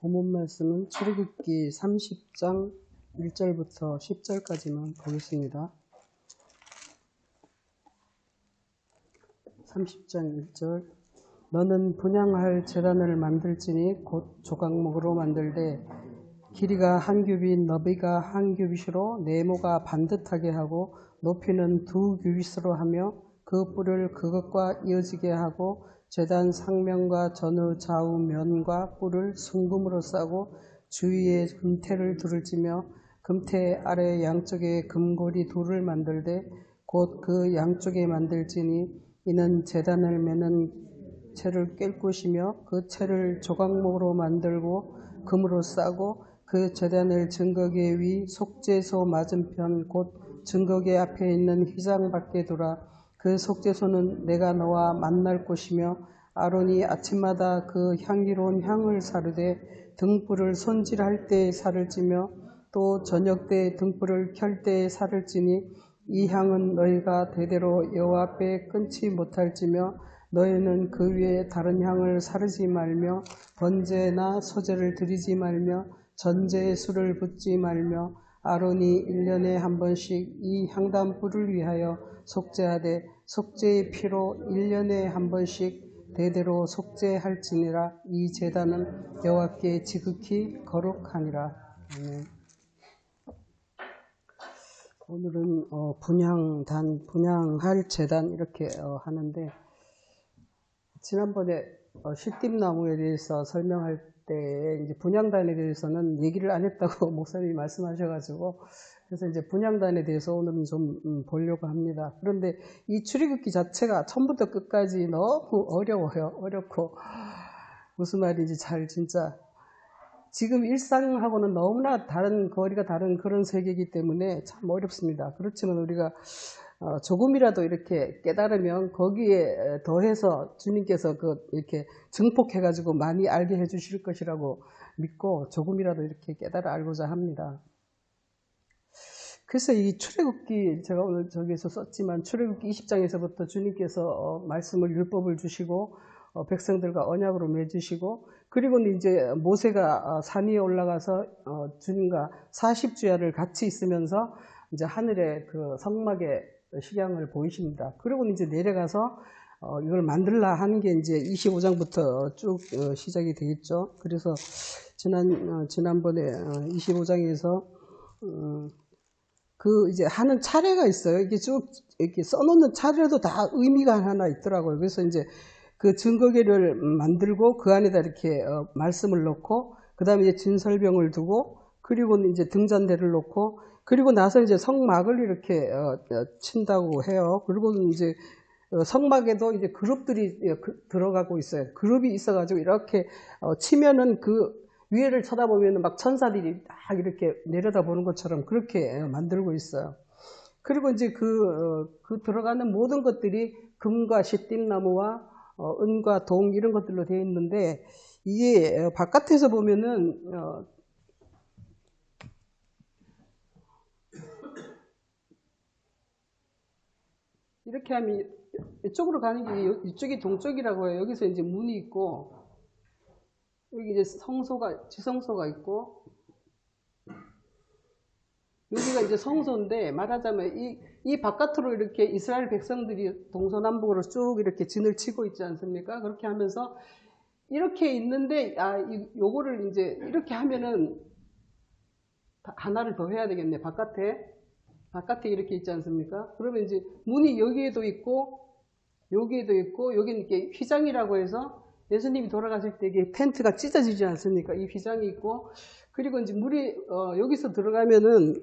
본문 말씀은 출애굽기 30장 1절부터 10절까지만 보겠습니다. 30장 1절 너는 분향할 제단을 만들지니 곧 조각목으로 만들되 길이가 한 규빗 너비가 한 규빗으로 네모가 반듯하게 하고 높이는 2규빗으로 하며 그 뿔을 그것과 이어지게 하고 제단 상면과 전후 좌우 면과 뿔을 순금으로 싸고 주위에 금태를 두를지며 금태 아래 양쪽에 금고리 둘을 만들되 곧 그 양쪽에 만들지니 이는 제단을 매는 채를 깰 것이며 그 채를 조각목으로 만들고 금으로 싸고 그 제단을 증거계 위 속죄소 맞은편 곧 증거계 앞에 있는 휘장 밖에 두라. 그 속죄소는 내가 너와 만날 곳이며 아론이 아침마다 그 향기로운 향을 사르되 등불을 손질할 때에 살을 찌며 또 저녁 때 등불을 켤 때에 살을 찌니 이 향은 너희가 대대로 여호와 앞에 끊지 못할지며 너희는 그 위에 다른 향을 사르지 말며 번제나 소제를 드리지 말며 전제에 술을 붓지 말며 아론이 1년에 한 번씩 이 향단불을 위하여 속죄하되 속죄의 피로 1년에 한 번씩 대대로 속죄할지니라. 이 제단은 여호와께 지극히 거룩하니라. 오늘은 분향할 제단 이렇게 하는데 지난번에 시띠나무에 대해서 설명할 때 이제 분향단에 대해서는 얘기를 안 했다고 목사님이 말씀하셔가지고 그래서 이제 분향단에 대해서 오늘은 좀 보려고 합니다. 그런데 이 출애굽기 자체가 처음부터 끝까지 너무 어려워요. 어렵고 무슨 말인지 잘 진짜 지금 일상하고는 너무나 거리가 다른 그런 세계이기 때문에 참 어렵습니다. 그렇지만 우리가 조금이라도 이렇게 깨달으면 거기에 더해서 주님께서 이렇게 증폭해가지고 많이 알게 해주실 것이라고 믿고 조금이라도 이렇게 깨달아 알고자 합니다. 그래서 이 출애굽기 제가 오늘 저기에서 썼지만 출애굽기 20장에서부터 주님께서 말씀을 율법을 주시고 백성들과 언약으로 맺으시고 그리고 이제 모세가 산 위에 올라가서 주님과 40주야를 같이 있으면서 이제 하늘의 그 성막의 식양을 보이십니다. 그리고 이제 내려가서 이걸 만들라 하는 게 이제 25장부터 쭉 시작이 되겠죠. 그래서 지난번에 25장에서 그 이제 하는 차례가 있어요. 이게 쭉 이렇게 써놓는 차례도 다 의미가 하나 있더라고요. 그래서 이제 그 증거계를 만들고 그 안에다 이렇게 말씀을 넣고 그 다음에 이제 진설병을 두고 그리고 이제 등잔대를 놓고 그리고 나서 이제 성막을 이렇게 친다고 해요. 그리고 이제 성막에도 이제 그룹들이 들어가고 있어요. 그룹이 있어가지고 이렇게 치면은 그 위에를 쳐다보면 막 천사들이 딱 이렇게 내려다보는 것처럼 그렇게 만들고 있어요. 그리고 이제 그 들어가는 모든 것들이 금과 시띠나무와 은과 동 이런 것들로 되어 있는데 이게 바깥에서 보면은 이렇게 하면 이쪽으로 가는 게 이쪽이 동쪽이라고 해요. 여기서 이제 문이 있고 여기 이제 지성소가 있고 여기가 이제 성소인데 말하자면 이 바깥으로 이렇게 이스라엘 백성들이 동서남북으로 쭉 이렇게 진을 치고 있지 않습니까? 그렇게 하면서 이렇게 있는데 요거를 이제 이렇게 하면은 하나를 더 해야 되겠네. 바깥에 이렇게 있지 않습니까? 그러면 이제 문이 여기에도 있고 여기에도 있고 여기는 이렇게 휘장이라고 해서 예수님이 돌아가실 때 이게 텐트가 찢어지지 않습니까? 이 휘장이 있고 그리고 이제 물이 여기서 들어가면은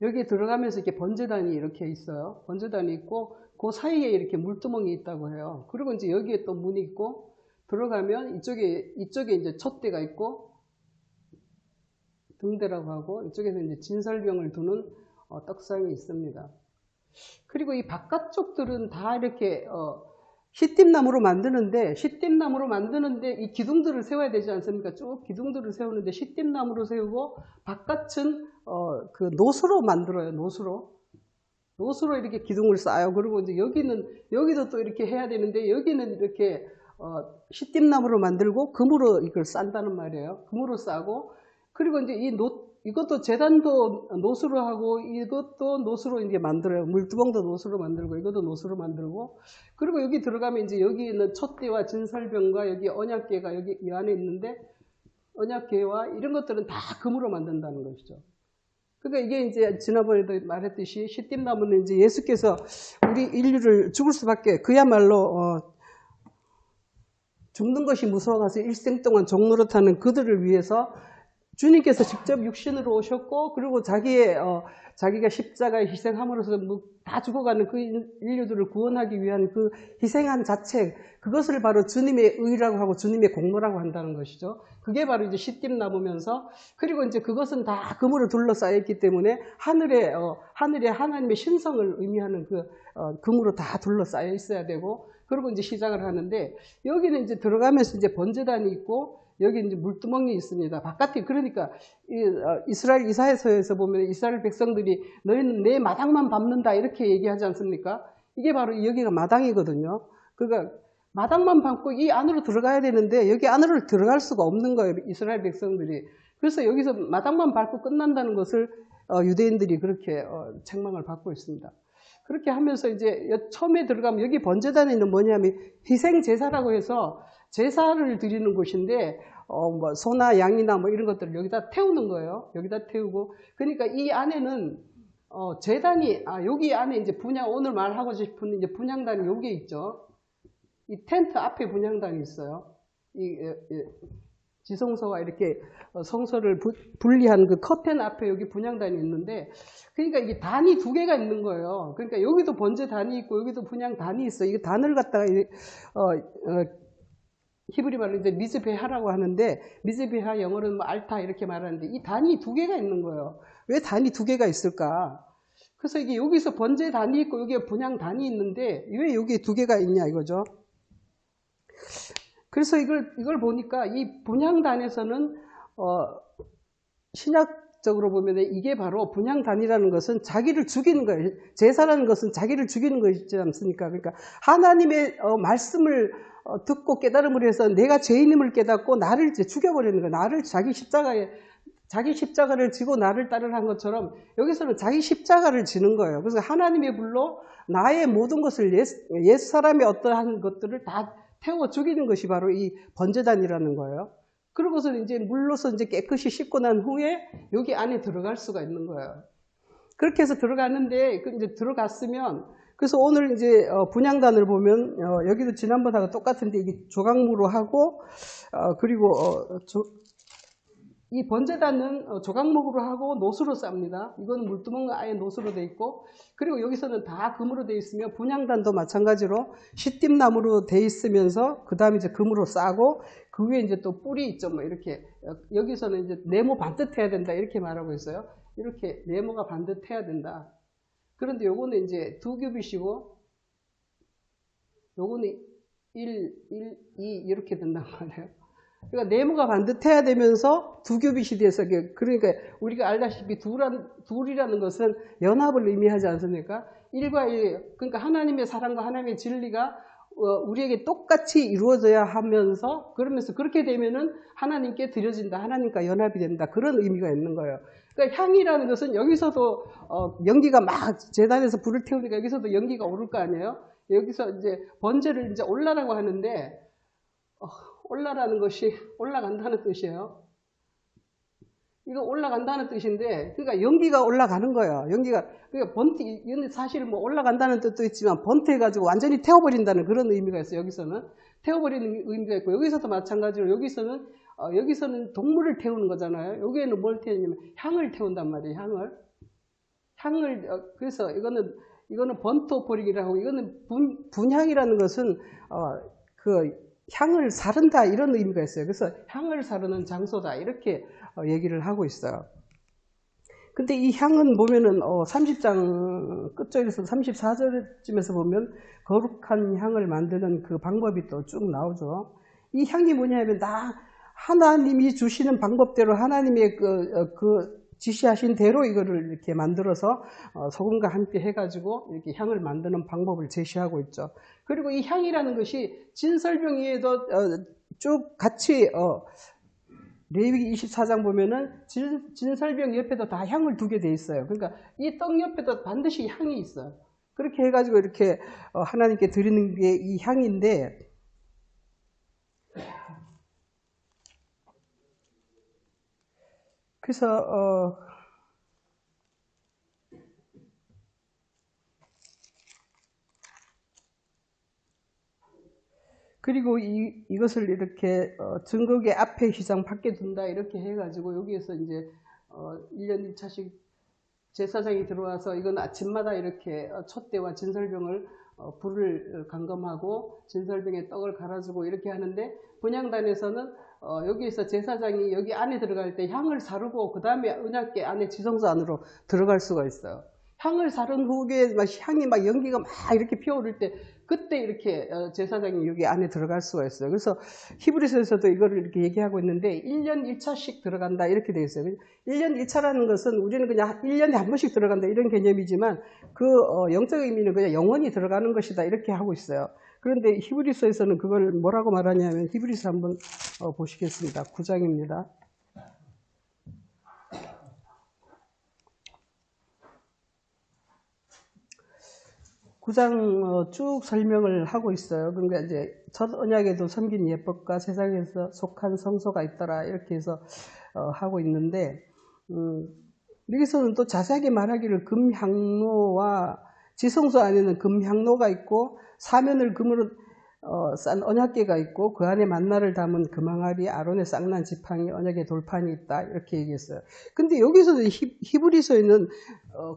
여기에 들어가면서 이렇게 번제단이 이렇게 있어요. 번제단이 있고 그 사이에 이렇게 물두멍이 있다고 해요. 그리고 이제 여기에 또 문이 있고 들어가면 이쪽에 이제 촛대가 있고 등대라고 하고 이쪽에서 이제 진설병을 두는 떡상이 있습니다. 그리고 이 바깥쪽들은 다 이렇게 시띠나무로 만드는데 이 기둥들을 세워야 되지 않습니까? 쭉 기둥들을 세우는데 시띠나무로 세우고 바깥은 그 노수로 만들어요. 노수로. 노수로 이렇게 기둥을 쌓아요. 그리고 이제 여기도 또 이렇게 해야 되는데, 여기는 이렇게 시띠나무로 만들고 금으로 이걸 싼다는 말이에요. 금으로 싸고, 그리고 이제 이것도 제단도 노수로 하고, 이것도 노수로 이제 만들어요. 물두멍도 노수로 만들고, 이것도 노수로 만들고, 그리고 여기 들어가면 이제 여기 있는 촛대와 진설병과 여기 언약궤가 여기 이 안에 있는데, 언약궤와 이런 것들은 다 금으로 만든다는 것이죠. 그러니까 이게 이제 지난번에도 말했듯이 시띠나무는 이제 예수께서 우리 인류를 죽을 수밖에, 그야말로 죽는 것이 무서워가서 일생 동안 종노릇하는 그들을 위해서 주님께서 직접 육신으로 오셨고, 그리고 자기가 십자가에 희생함으로써 다 죽어가는 그 인류들을 구원하기 위한 그 희생한 자체, 그것을 바로 주님의 의라고 하고 주님의 공로라고 한다는 것이죠. 그게 바로 이제 시띠나무면서, 그리고 이제 그것은 다 금으로 둘러싸여 있기 때문에 하늘에 하나님의 신성을 의미하는 금으로 다 둘러싸여 있어야 되고, 그리고 이제 시작을 하는데, 여기는 이제 들어가면서 이제 번제단이 있고, 여기 이제 물두멍이 있습니다. 바깥에, 그러니까 이스라엘 이사야서에서 보면 이스라엘 백성들이 너희는 내 마당만 밟는다 이렇게 얘기하지 않습니까? 이게 바로 여기가 마당이거든요. 그러니까 마당만 밟고 이 안으로 들어가야 되는데 여기 안으로 들어갈 수가 없는 거예요, 이스라엘 백성들이. 그래서 여기서 마당만 밟고 끝난다는 것을 유대인들이 그렇게 책망을 받고 있습니다. 그렇게 하면서 이제 처음에 들어가면 여기 번제단에는 뭐냐면 희생 제사라고 해서 제사를 드리는 곳인데, 뭐 소나 양이나 뭐 이런 것들을 여기다 태우는 거예요. 여기다 태우고, 그러니까 이 안에는 제단이, 여기 안에 이제 오늘 말하고 싶은 이제 분향단이 여기에 있죠. 이 텐트 앞에 분향단이 있어요. 지성소와 이렇게 성소를 분리한 그 커튼 앞에 여기 분향단이 있는데, 그러니까 이게 단이 두 개가 있는 거예요. 그러니까 여기도 번제단이 있고 여기도 분향단이 있어요. 이 단을 갖다가 히브리 말로 이제 미즈베하라고 하는데, 미즈베하 영어로는 뭐 알타 이렇게 말하는데, 이 단이 두 개가 있는 거예요. 왜 단이 두 개가 있을까? 그래서 이게 여기서 번제단이 있고 여기에 분향단이 있는데 왜 여기 두 개가 있냐 이거죠. 그래서 이걸 보니까 이 분향단에서는 신약적으로 보면 이게 바로 분향단이라는 것은 자기를 죽이는 거예요. 제사라는 것은 자기를 죽이는 것이지 않습니까? 그러니까 하나님의 말씀을 듣고 깨달음을 해서 내가 죄인임을 깨닫고 나를 이제 죽여버리는 거예요. 나를 자기 십자가를 지고 나를 따르는 것처럼 여기서는 자기 십자가를 지는 거예요. 그래서 하나님의 불로 나의 모든 것을 옛 사람의 어떠한 것들을 다 태워 죽이는 것이 바로 이 번제단이라는 거예요. 그러고서 이제 물로서 이제 깨끗이 씻고 난 후에 여기 안에 들어갈 수가 있는 거예요. 그렇게 해서 들어갔는데, 이제 들어갔으면, 그래서 오늘 이제 분향단을 보면 여기도 지난번하고 똑같은데 이게 조각무로 하고, 그리고 이 번제단은 조각목으로 하고 노수로 쌉니다. 이건 물두멍과 아예 노수로 돼 있고, 그리고 여기서는 다 금으로 돼 있으며, 분향단도 마찬가지로 시띠나무로 돼 있으면서 그 다음에 이제 금으로 싸고, 그 위에 이제 또 뿔이 있죠. 뭐 이렇게 여기서는 이제 네모 반듯해야 된다 이렇게 말하고 있어요. 이렇게 네모가 반듯해야 된다. 그런데 요거는 이제 2규빗이고 요거는 1, 2 이렇게 된단 말이에요. 그러니까 네모가 반듯해야 되면서 2규빗이 돼서, 그러니까 우리가 알다시피 둘이라는 것은 연합을 의미하지 않습니까? 1과 1, 그러니까 하나님의 사랑과 하나님의 진리가 우리에게 똑같이 이루어져야 하면서, 그러면서 그렇게 되면은 하나님께 드려진다, 하나님과 연합이 된다, 그런 의미가 있는 거예요. 그러니까 향이라는 것은 여기서도 연기가 막 제단에서 불을 태우니까 여기서도 연기가 오를 거 아니에요. 여기서 이제 번제를 이제 올라라고 하는데, 올라라는 것이 올라간다는 뜻이에요. 이거 올라간다는 뜻인데, 그러니까 연기가 올라가는 거예요. 그러니까 사실 뭐 올라간다는 뜻도 있지만 번태해가지고 완전히 태워버린다는 그런 의미가 있어요. 여기서는 태워버리는 의미가 있고, 여기서도 마찬가지로 여기서는 동물을 태우는 거잖아요. 여기에는 뭘 태우냐면 향을 태운단 말이에요. 향을 그래서 이거는 번토버리기라고 하고, 이거는 분향이라는 것은 그 향을 사른다 이런 의미가 있어요. 그래서 향을 사르는 장소다 이렇게 얘기를 하고 있어요. 근데 이 향은 보면은 30장 끝쪽에서 34절쯤에서 보면 거룩한 향을 만드는 그 방법이 또 쭉 나오죠. 이 향이 뭐냐면 하나님이 주시는 방법대로 하나님의 그 지시하신 대로 이거를 이렇게 만들어서 소금과 함께 해가지고 이렇게 향을 만드는 방법을 제시하고 있죠. 그리고 이 향이라는 것이 진설병에도 쭉 같이 레위기 24장 보면은 진설병 옆에도 다 향을 두게 돼 있어요. 그러니까 이 떡 옆에도 반드시 향이 있어요. 그렇게 해가지고 이렇게 하나님께 드리는 게 이 향인데, 그래서 그리고 이것을 이렇게 증거계 앞에 휘장 밖에 둔다 이렇게 해가지고 여기에서 이제 1년 1차씩 제사장이 들어와서 이건 아침마다 이렇게 촛대와 진설병을 불을 감금하고 진설병에 떡을 갈아주고 이렇게 하는데, 분향단에서는 여기에서 제사장이 여기 안에 들어갈 때 향을 사르고 그 다음에 언약궤 안에 지성소 안으로 들어갈 수가 있어요. 향을 사른 후에 막 향이 막 연기가 막 이렇게 피어오를 때 그때 이렇게 제사장이 여기 안에 들어갈 수가 있어요. 그래서 히브리서에서도 이거를 이렇게 얘기하고 있는데 1년 1차씩 들어간다 이렇게 되어 있어요. 1년 1차라는 것은 우리는 그냥 1년에 한 번씩 들어간다 이런 개념이지만 그 영적 의미는 그냥 영원히 들어가는 것이다 이렇게 하고 있어요. 그런데 히브리서에서는 그걸 뭐라고 말하냐면 히브리서 한번 보시겠습니다. 9장입니다. 9장 쭉 설명을 하고 있어요. 그러니까 이제 첫 언약에도 섬긴 예법과 세상에서 속한 성소가 있더라 이렇게 해서 하고 있는데, 여기서는 또 자세하게 말하기를 금향로와 지성소 안에는 금향로가 있고 사면을 금으로 싼 언약궤가 있고 그 안에 만나를 담은 금항아리 아론의 쌍난 지팡이 언약의 돌판이 있다 이렇게 얘기했어요. 근데 여기서도 히브리서에는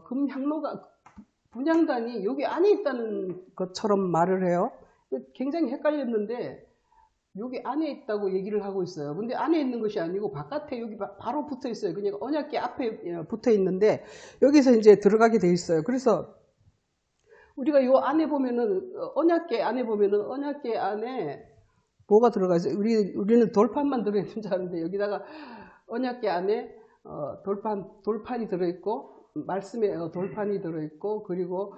금향로가 분향단이 여기 안에 있다는 것처럼 말을 해요. 굉장히 헷갈렸는데 여기 안에 있다고 얘기를 하고 있어요. 근데 안에 있는 것이 아니고 바깥에 여기 바로 붙어 있어요. 그냥 언약궤 앞에 붙어 있는데 여기서 이제 들어가게 돼 있어요. 그래서 우리가 요 안에 보면은 언약궤 안에 보면은 언약궤 안에 뭐가 들어가 있어요? 우리는 돌판만 들어있는 줄 아는데 여기다가 언약궤 안에 돌판이 들어있고 말씀에 돌판이 들어있고 그리고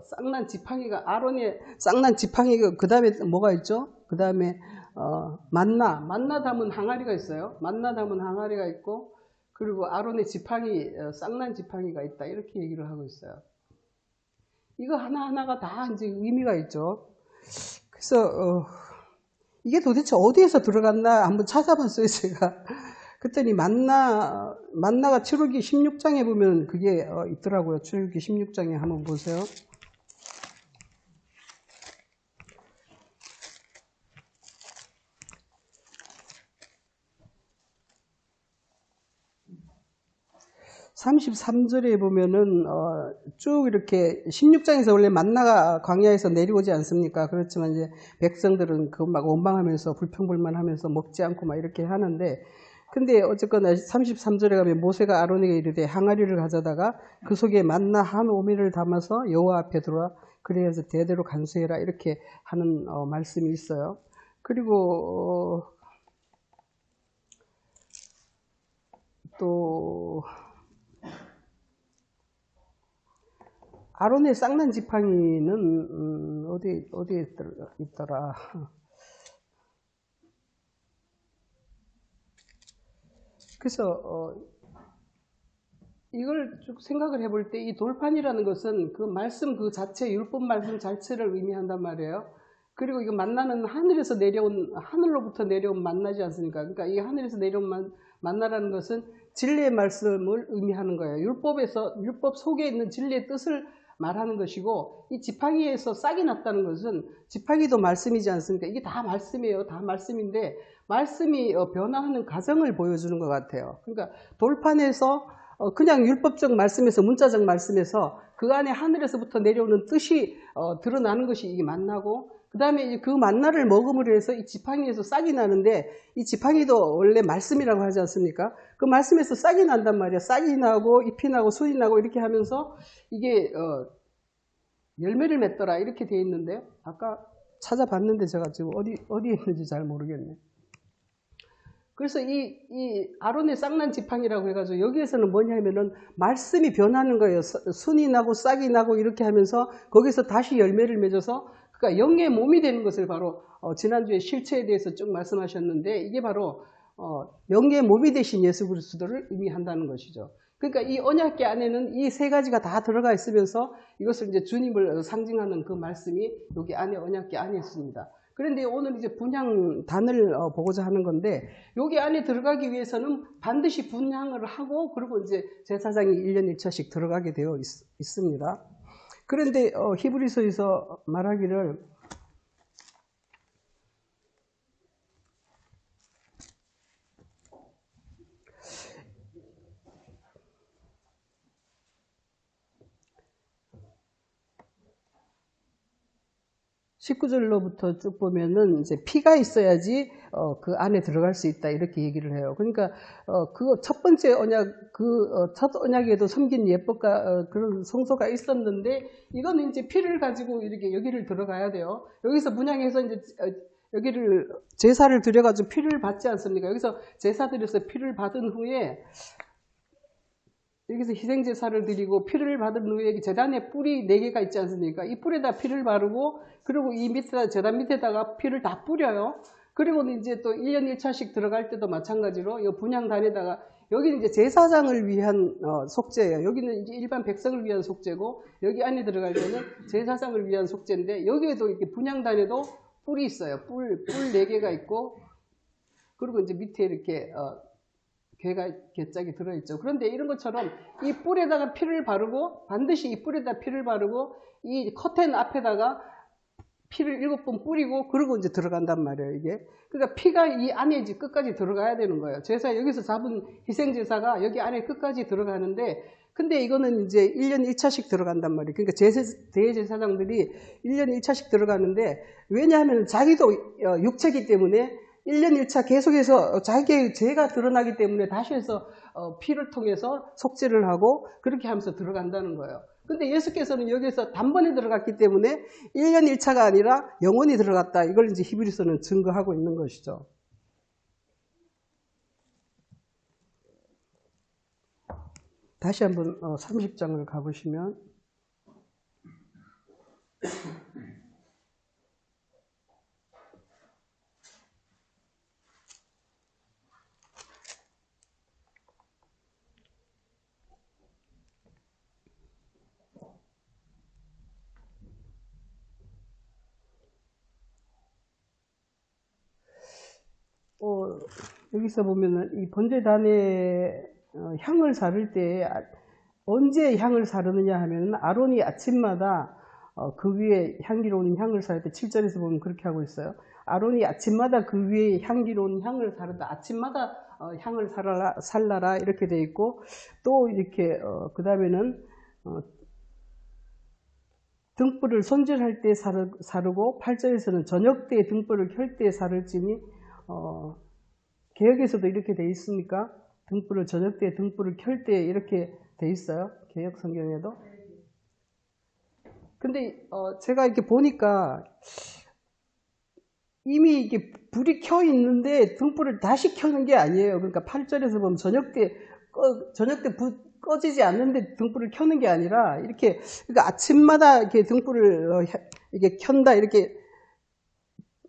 쌍난 지팡이가 아론의 쌍난 지팡이가 그 다음에 뭐가 있죠? 그 다음에 만나 담은 항아리가 있어요. 만나 담은 항아리가 있고 그리고 아론의 지팡이 쌍난 지팡이가 있다 이렇게 얘기를 하고 있어요. 이거 하나하나가 다 이제 의미가 있죠. 그래서 이게 도대체 어디에서 들어갔나 한번 찾아봤어요 제가. 그랬더니 만나가 출애굽기 16장에 보면 그게 있더라고요. 출애굽기 16장에 한번 보세요. (33절에) 보면은 쭉 이렇게 16장에서 원래 만나가 광야에서 내려오지 않습니까? 그렇지만 이제 백성들은 그거 막 원망하면서 불평불만하면서 먹지 않고 막 이렇게 하는데, 근데 어쨌거나 33절에 가면 모세가 아론에게 이르되 항아리를 가져다가 그 속에 만나 한 오미를 담아서 여호와 앞에 들어와 그래야지 대대로 간수해라 이렇게 하는 말씀이 있어요. 그리고 또 아론의 쌍난 지팡이는 어디에 있더라? 그래서 이걸 쭉 생각을 해볼 때 이 돌판이라는 것은 그 말씀 그 자체, 율법 말씀 자체를 의미한단 말이에요. 그리고 이거 만나는 하늘로부터 내려온 만나지 않습니까? 그러니까 이 하늘에서 내려온 만나라는 것은 진리의 말씀을 의미하는 거예요. 율법 속에 있는 진리의 뜻을 말하는 것이고, 이 지팡이에서 싹이 났다는 것은 지팡이도 말씀이지 않습니까? 이게 다 말씀이에요. 다 말씀인데 말씀이 변화하는 과정을 보여주는 것 같아요. 그러니까 돌판에서 그냥 율법적 말씀에서 문자적 말씀에서 그 안에 하늘에서부터 내려오는 뜻이 드러나는 것이 이게 만나고, 그 다음에 그 만나를 먹음으로 해서 이 지팡이에서 싹이 나는데, 이 지팡이도 원래 말씀이라고 하지 않습니까? 그 말씀에서 싹이 난단 말이야. 싹이 나고 잎이 나고 순이 나고 이렇게 하면서 이게 열매를 맺더라 이렇게 돼 있는데, 아까 찾아봤는데 제가 지금 어디에 있는지 잘 모르겠네. 그래서 이 아론의 쌍난 지팡이라고 해가지고 여기에서는 뭐냐 하면은 말씀이 변하는 거예요. 순이 나고 싹이 나고 이렇게 하면서 거기서 다시 열매를 맺어서 그러니까 영의 몸이 되는 것을 바로 지난주에 실체에 대해서 쭉 말씀하셨는데 이게 바로 영의 몸이 되신 예수 그리스도를 의미한다는 것이죠. 그러니까 이 언약궤 안에는 이 세 가지가 다 들어가 있으면서 이것을 이제 주님을 상징하는 그 말씀이 여기 안에 언약궤 안에 있습니다. 그런데 오늘 이제 분향단을 보고자 하는 건데 여기 안에 들어가기 위해서는 반드시 분향을 하고 그리고 이제 제사장이 1년 1차씩 들어가게 되어 있습니다. 그런데 히브리서에서 말하기를 19절로부터 쭉 보면은 이제 피가 있어야지 그 안에 들어갈 수 있다 이렇게 얘기를 해요. 그러니까 그 첫 번째 언약 첫 언약에도 섬긴 예법과 그런 성소가 있었는데 이거는 이제 피를 가지고 이렇게 여기를 들어가야 돼요. 여기서 분향해서 이제 여기를 제사를 드려가지고 피를 받지 않습니까? 여기서 제사 드려서 피를 받은 후에 여기서 희생제사를 드리고 피를 받은 후에 제단에 뿔이 4개가 있지 않습니까? 이 뿔에다 피를 바르고 그리고 이 밑에다 제단 밑에다가 피를 다 뿌려요. 그리고 이제 또 1년 1차씩 들어갈 때도 마찬가지로 이 분향단에다가 여기는 이제 제사장을 위한 속죄예요. 여기는 이제 일반 백성을 위한 속죄고 여기 안에 들어갈 때는 제사장을 위한 속죄인데 여기에도 이렇게 분향단에도 뿔이 있어요. 뿔 4개가 있고 그리고 이제 밑에 이렇게 괴짝이 들어있죠. 그런데 이런 것처럼 이 뿔에다가 피를 바르고 반드시 이 뿔에다 피를 바르고 이 커튼 앞에다가 피를 7번 뿌리고 그러고 이제 들어간단 말이에요. 이게 그러니까 피가 이 안에 이제 끝까지 들어가야 되는 거예요. 제사 여기서 잡은 희생제사가 여기 안에 끝까지 들어가는데 근데 이거는 이제 1년 1차씩 들어간단 말이에요. 그러니까 대제사장들이 1년 1차씩 들어가는데 왜냐하면 자기도 육체이기 때문에 1년 1차 계속해서 자기의 죄가 드러나기 때문에 다시 해서 피를 통해서 속죄를 하고 그렇게 하면서 들어간다는 거예요. 근데 예수께서는 여기서 단번에 들어갔기 때문에 1년 1차가 아니라 영원히 들어갔다. 이걸 이제 히브리서는 증거하고 있는 것이죠. 다시 한번 30장을 가보시면 여기서 보면은 이 번제단에 향을 사를 때 언제 향을 사르느냐 하면은 아론이 아침마다 그 위에 향기로운 향을 사를 때 7절에서 보면 그렇게 하고 있어요. 아론이 아침마다 그 위에 향기로운 향을 사르다. 아침마다 향을 살라라 이렇게 돼 있고 또 이렇게 그 다음에는 등불을 손질할 때 사르고 8절에서는 저녁 때 등불을 켤 때 사를지니 개혁에서도 이렇게 돼 있으니까 등불을 저녁 때 등불을 켤 때 이렇게 돼 있어요. 개혁 성경에도. 근데 제가 이렇게 보니까 이미 이게 불이 켜 있는데 등불을 다시 켜는 게 아니에요. 그러니까 8절에서 보면 저녁 때 불 꺼지지 않는데 등불을 켜는 게 아니라 이렇게 그러니까 아침마다 이렇게 등불을 이렇게 켠다 이렇게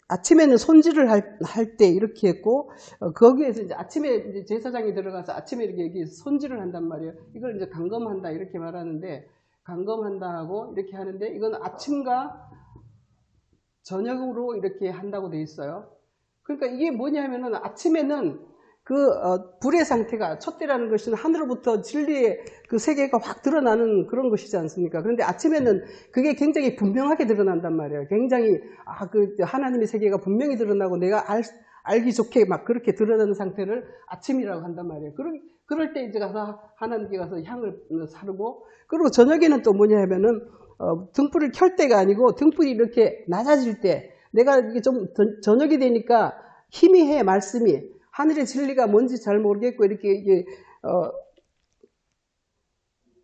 아침에는 손질을 할 때 이렇게 했고 거기에서 이제 아침에 이제 제사장이 들어가서 아침에 이렇게 손질을 한단 말이에요. 이걸 이제 감검한다 이렇게 말하는데 감검한다 하고 이렇게 하는데 이건 아침과 저녁으로 이렇게 한다고 돼 있어요. 그러니까 이게 뭐냐면은 아침에는 그 불의 상태가 첫째라는 것은 하늘로부터 진리의 그 세계가 확 드러나는 그런 것이지 않습니까? 그런데 아침에는 그게 굉장히 분명하게 드러난단 말이에요. 굉장히 그 하나님의 세계가 분명히 드러나고 내가 알기 좋게 막 그렇게 드러나는 상태를 아침이라고 한단 말이에요. 그럴 때 이제 가서 하나님께 가서 향을 사르고 그리고 저녁에는 또 뭐냐 하면은 등불을 켤 때가 아니고 등불이 이렇게 낮아질 때 내가 이게 좀 저녁이 되니까 희미해 말씀이 하늘의 진리가 뭔지 잘 모르겠고 이렇게 이게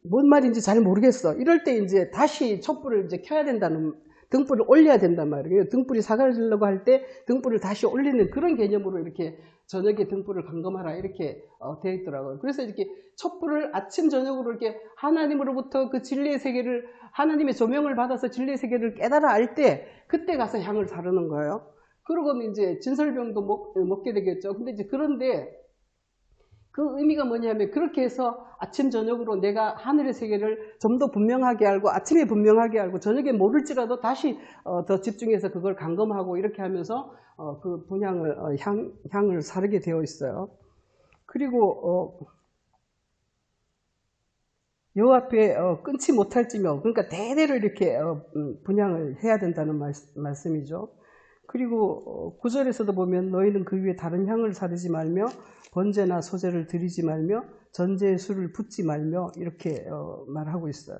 뭔 말인지 잘 모르겠어. 이럴 때 이제 다시 촛불을 이제 켜야 된다는 등불을 올려야 된단 말이에요. 등불이 사라지려고 할 때 등불을 다시 올리는 그런 개념으로 이렇게 저녁에 등불을 감금하라 이렇게 되어 있더라고요. 그래서 이렇게 촛불을 아침 저녁으로 이렇게 하나님으로부터 그 진리의 세계를 하나님의 조명을 받아서 진리의 세계를 깨달아 알 때 그때 가서 향을 사르는 거예요. 그러고는 이제 진설병도 먹게 되겠죠. 근데 이제 그런데 그 의미가 뭐냐면 그렇게 해서 아침 저녁으로 내가 하늘의 세계를 좀 더 분명하게 알고 아침에 분명하게 알고 저녁에 모를지라도 다시 더 집중해서 그걸 감금하고 이렇게 하면서 그 분향을 향을 사르게 되어 있어요. 그리고 요 앞에 끊지 못할지며 그러니까 대대로 이렇게 분향을 해야 된다는 말씀이죠. 그리고 9절에서도 보면 너희는 그 위에 다른 향을 사르지 말며 번제나 소제를 드리지 말며 전제의 술을 붓지 말며 이렇게 말하고 있어요.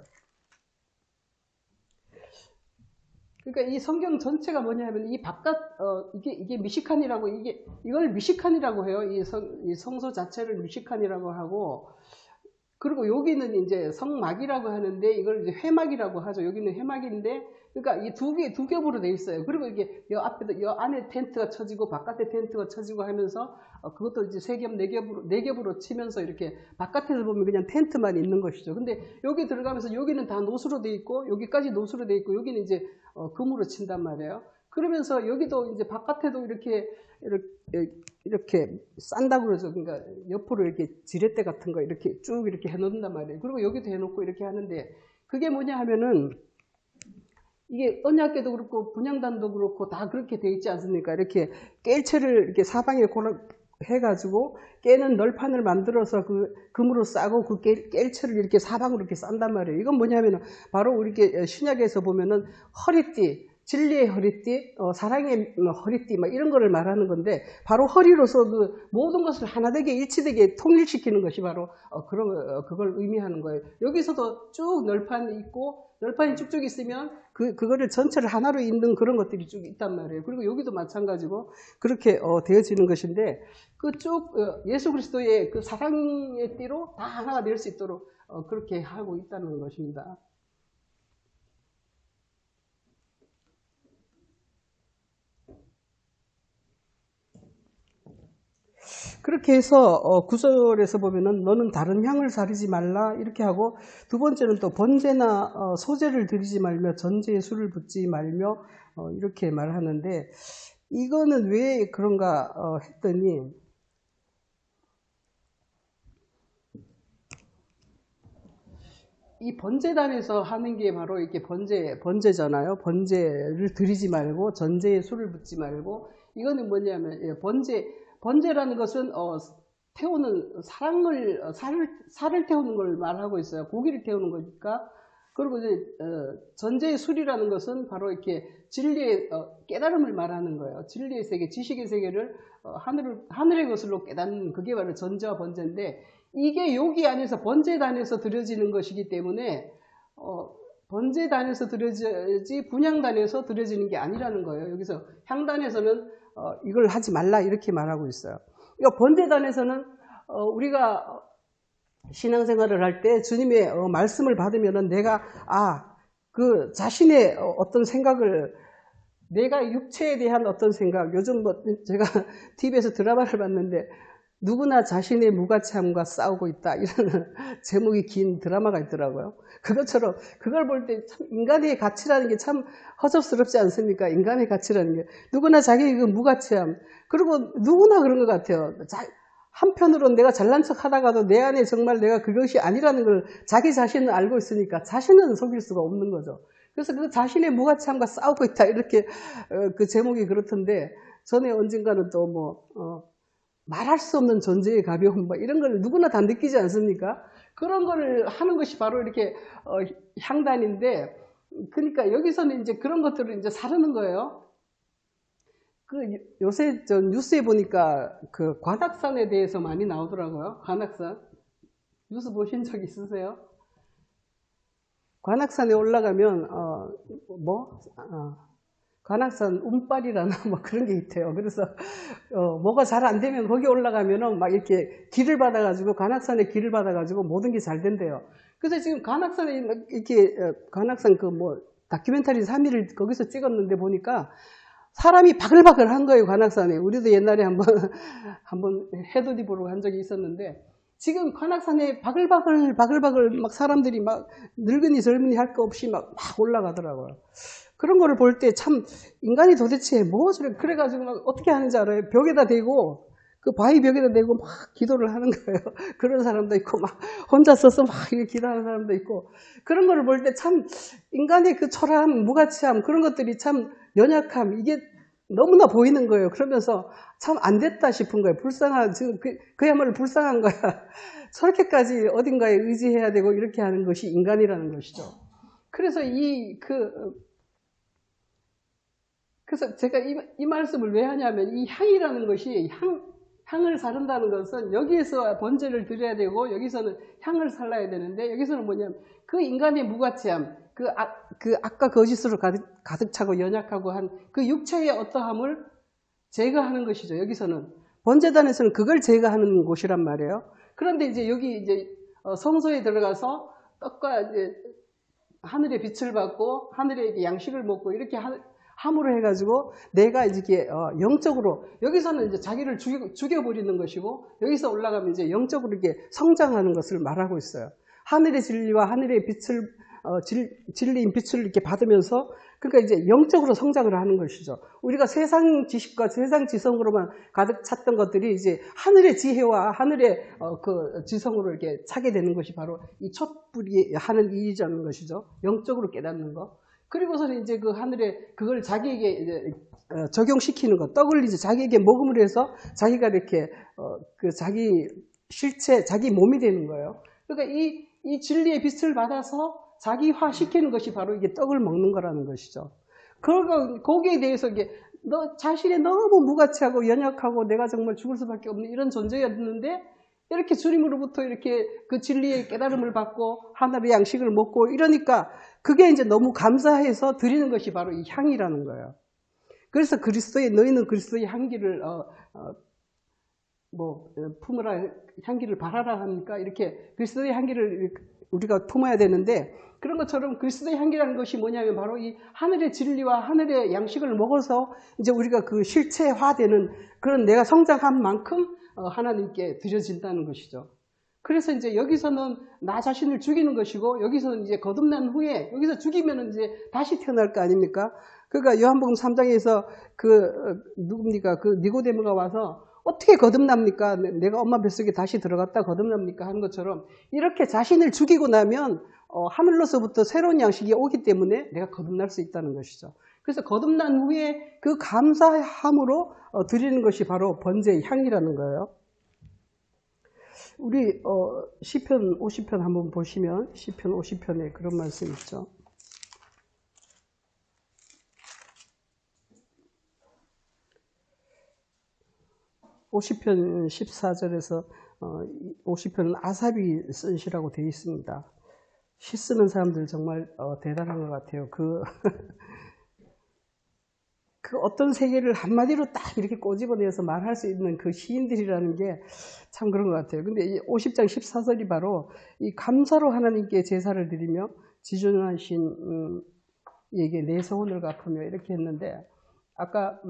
그러니까 이 성경 전체가 뭐냐면 이 바깥 이게 미시칸이라고 이걸 미시칸이라고 해요. 이 성소 자체를 미시칸이라고 하고 그리고 여기는 이제 성막이라고 하는데 이걸 이제 회막이라고 하죠. 여기는 회막인데 그러니까 이 두 겹으로 돼 있어요. 그리고 이게 여 앞에 여 안에 텐트가 쳐지고 바깥에 텐트가 쳐지고 하면서 그것도 이제 세 겹, 네 겹으로 치면서 이렇게 바깥에서 보면 그냥 텐트만 있는 것이죠. 근데 여기 들어가면서 여기는 다 노수로 돼 있고 여기까지 노수로 돼 있고 여기는 이제 금으로 친단 말이에요. 그러면서 여기도 이제 바깥에도 이렇게 싼다고 그러죠. 그러니까 옆으로 이렇게 지렛대 같은 거 이렇게 쭉 이렇게 해놓는단 말이에요. 그리고 여기도 해놓고 이렇게 하는데 그게 뭐냐 하면은 이게 언약궤도 그렇고 분향단도 그렇고 다 그렇게 돼 있지 않습니까? 이렇게 깰채를 이렇게 사방에 해가지고 깨는 널판을 만들어서 그 금으로 싸고 그 깰채를 이렇게 사방으로 이렇게 싼단 말이에요. 이건 뭐냐면은 바로 우리 신약에서 보면은 허리띠, 진리의 허리띠, 사랑의 허리띠, 막 이런 거를 말하는 건데, 바로 허리로서 그 모든 것을 하나되게 일치되게 통일시키는 것이 바로 그걸 의미하는 거예요. 여기서도 쭉 널판이 있고, 널판이 쭉쭉 있으면 그거를 전체를 하나로 잇는 그런 것들이 쭉 있단 말이에요. 그리고 여기도 마찬가지고 그렇게 되어지는 것인데, 그 쭉 예수 그리스도의 그 사랑의 띠로 다 하나가 될 수 있도록 그렇게 하고 있다는 것입니다. 그렇게 해서 9절에서 보면은 너는 다른 향을 사르지 말라 이렇게 하고, 두 번째는 또 번제나 소제를 드리지 말며 전제에 술을 붓지 말며 이렇게 말하는데, 이거는 왜 그런가 했더니, 이 번제단에서 하는 게 바로 이렇게 번제잖아요. 번제를 드리지 말고 전제에 술을 붓지 말고, 이거는 뭐냐면 번제라는 것은 태우는 살을 태우는 걸 말하고 있어요. 고기를 태우는 거니까. 그리고 이제 전제의 술이라는 것은 바로 이렇게 진리의 깨달음을 말하는 거예요. 진리의 세계, 지식의 세계를 하늘의 것으로 깨닫는 그게 바로 전제와 번제인데, 이게 여기 안에서 번제단에서 드려지는 것이기 때문에 번제단에서 드려지지 분향단에서 드려지는 게 아니라는 거예요. 여기서 향단에서는 이걸 하지 말라 이렇게 말하고 있어요. 그러니까 번제단에서는 우리가 신앙생활을 할 때 주님의 말씀을 받으면은 내가 그 자신의 어떤 생각을, 내가 육체에 대한 어떤 생각, 요즘 제가 TV에서 드라마를 봤는데 누구나 자신의 무가치함과 싸우고 있다 이런 제목이 긴 드라마가 있더라고요. 그것처럼 그걸 볼 때 참 인간의 가치라는 게 참 허접스럽지 않습니까? 인간의 가치라는 게 누구나 자기의 그 무가치함, 그리고 누구나 그런 것 같아요. 한편으로는 내가 잘난 척 하다가도 내 안에 정말 내가 그것이 아니라는 걸 자기 자신은 알고 있으니까 자신은 속일 수가 없는 거죠. 그래서 그 자신의 무가치함과 싸우고 있다 이렇게 그 제목이 그렇던데, 전에 언젠가는 또 말할 수 없는 존재의 가벼움, 이런 걸 누구나 다 느끼지 않습니까? 그런 거를 하는 것이 바로 이렇게 향단인데, 그러니까 여기서는 이제 그런 것들을 이제 사르는 거예요. 요새 저 뉴스에 보니까 그 관악산에 대해서 많이 나오더라고요. 관악산. 뉴스 보신 적 있으세요? 관악산에 올라가면 관악산 운빨이라나 그런 게 있대요. 그래서 뭐가 잘 안 되면 거기 올라가면은 막 이렇게 길을 받아가지고, 관악산에 길을 받아가지고 모든 게 잘 된대요. 그래서 지금 관악산에 이렇게 관악산 다큐멘터리 3일을 거기서 찍었는데 보니까 사람이 바글바글 한 거예요, 관악산에. 우리도 옛날에 한번 해돋이 보러 간 적이 있었는데, 지금 관악산에 바글바글 막 사람들이 막 늙은이 젊은이 할 거 없이 막 올라가더라고요. 그런 거를 볼 때 참 인간이 도대체 무엇을 그래가지고 막 어떻게 하는지 알아요? 벽에다 대고 그 바위 벽에다 대고 막 기도를 하는 거예요. 그런 사람도 있고 막 혼자 서서 막 이렇게 기도하는 사람도 있고, 그런 거를 볼 때 참 인간의 그 초라함, 무가치함, 그런 것들이 참 연약함, 이게 너무나 보이는 거예요. 그러면서 참 안 됐다 싶은 거예요. 불쌍한, 지금 그야말로 불쌍한 거야. 저렇게까지 어딘가에 의지해야 되고 이렇게 하는 것이 인간이라는 것이죠. 그래서 그래서 제가 이 말씀을 왜 하냐면, 이 향이라는 것이 향을 사른다는 것은 여기에서 번제를 드려야 되고 여기서는 향을 살라야 되는데, 여기서는 뭐냐면 그 인간의 무가치함, 아까 거짓으로 가득 차고 연약하고 한 그 육체의 어떠함을 제거하는 것이죠. 여기서는 번제단에서는 그걸 제거하는 곳이란 말이에요. 그런데 이제 여기 이제 성소에 들어가서 떡과 이제 하늘의 빛을 받고 하늘의 양식을 먹고 이렇게 함으로 해가지고 내가 이제 영적으로, 여기서는 이제 자기를 죽여버리는 것이고, 여기서 올라가면 이제 영적으로 이렇게 성장하는 것을 말하고 있어요. 하늘의 진리와 하늘의 빛을, 진리인 빛을 이렇게 받으면서, 그러니까 이제 영적으로 성장을 하는 것이죠. 우리가 세상 지식과 세상 지성으로만 가득 찼던 것들이 이제 하늘의 지혜와 하늘의 그 지성으로 이렇게 차게 되는 것이 바로 이 촛불이 하는 일이라는 것이죠. 영적으로 깨닫는 것. 그리고서는 이제 그 하늘에 그걸 자기에게 이제 적용시키는 것, 떡을 이제 자기에게 먹음으로 해서 자기가 이렇게 그 자기 실체, 자기 몸이 되는 거예요. 그러니까 이 진리의 빛을 받아서 자기화 시키는 것이 바로 이게 떡을 먹는 거라는 것이죠. 거기에 대해서 이게 너 자신이 너무 무가치하고 연약하고 내가 정말 죽을 수밖에 없는 이런 존재였는데, 이렇게 주님으로부터 이렇게 그 진리의 깨달음을 받고 하늘의 양식을 먹고 이러니까 그게 이제 너무 감사해서 드리는 것이 바로 이 향이라는 거예요. 그래서 너희는 그리스도의 향기를 품으라, 향기를 바라라 하니까 이렇게 그리스도의 향기를 우리가 품어야 되는데, 그런 것처럼 그리스도의 향기라는 것이 뭐냐면 바로 이 하늘의 진리와 하늘의 양식을 먹어서 이제 우리가 그 실체화되는 그런 내가 성장한 만큼 하나님께 드려진다는 것이죠. 그래서 이제 여기서는 나 자신을 죽이는 것이고, 여기서는 이제 거듭난 후에 여기서 죽이면 이제 다시 태어날 거 아닙니까? 그러니까 요한복음 3장에서 누굽니까? 그 니고데모가 와서 어떻게 거듭납니까? 내가 엄마 뱃속에 다시 들어갔다 거듭납니까? 하는 것처럼 이렇게 자신을 죽이고 나면 하늘로서부터 새로운 양식이 오기 때문에 내가 거듭날 수 있다는 것이죠. 그래서 거듭난 후에 그 감사함으로 드리는 것이 바로 번제의 향이라는 거예요. 우리 시편 50편 한번 보시면 시편 50편에 그런 말씀 있죠. (50편) 14절에서 50편은 아삽이 쓴 시라고 되어 있습니다. 시 쓰는 사람들 정말 대단한 것 같아요. 그 어떤 세계를 한마디로 딱 이렇게 꼬집어내서 말할 수 있는 그 시인들이라는 게 참 그런 것 같아요. 근데 이 50장 14절이 바로 이 감사로 하나님께 제사를 드리며 지존하신 에게 내 소원을 갚으며 이렇게 했는데, 아까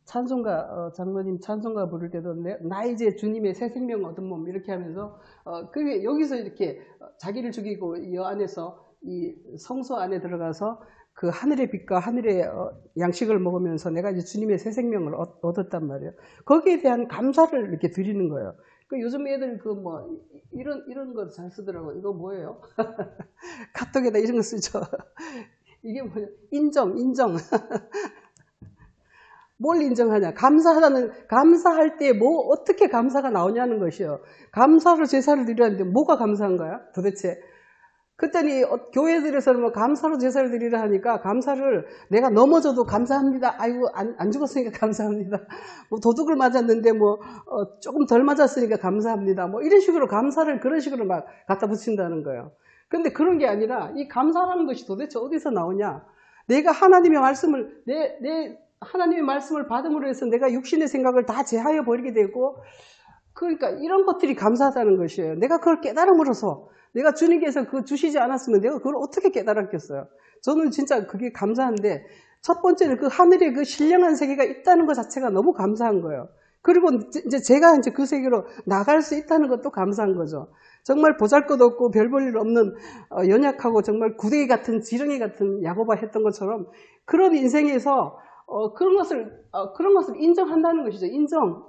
찬송가, 장로님 찬송가 부를 때도 나 이제 주님의 새 생명 얻은 몸 이렇게 하면서 그게 여기서 이렇게 자기를 죽이고 이 안에서 이 성소 안에 들어가서 그 하늘의 빛과 하늘의 양식을 먹으면서 내가 이제 주님의 새 생명을 얻었단 말이에요. 거기에 대한 감사를 이렇게 드리는 거예요. 요즘 애들 이런 거 잘 쓰더라고요. 이거 뭐예요? 카톡에다 이런 거 쓰죠. 이게 뭐냐? 인정. 뭘 인정하냐? 감사할 때 어떻게 감사가 나오냐는 것이요. 감사로 제사를 드리라는데 뭐가 감사한 거야? 도대체. 그랬더니 교회들에서는 감사로 제사를 드리라 하니까 감사를 내가 넘어져도 감사합니다. 아이고 안 죽었으니까 감사합니다. 도둑을 맞았는데 조금 덜 맞았으니까 감사합니다. 이런 식으로 감사를 그런 식으로 막 갖다 붙인다는 거예요. 근데 그런 게 아니라 이 감사라는 것이 도대체 어디서 나오냐? 내가 하나님의 말씀을 하나님의 말씀을 받음으로 해서 내가 육신의 생각을 다 제하여 버리게 되고, 그러니까 이런 것들이 감사하다는 것이에요. 내가 그걸 깨달음으로써 내가 주님께서 그 주시지 않았으면 내가 그걸 어떻게 깨달았겠어요. 저는 진짜 그게 감사한데 첫 번째는 그 하늘에 그 신령한 세계가 있다는 것 자체가 너무 감사한 거예요. 그리고 이제 제가 이제 그 세계로 나갈 수 있다는 것도 감사한 거죠. 정말 보잘것없고 별 볼 일 없는 연약하고 정말 구데기 같은 지렁이 같은 야고바 했던 것처럼 그런 인생에서 그런 것을 인정한다는 것이죠. 인정.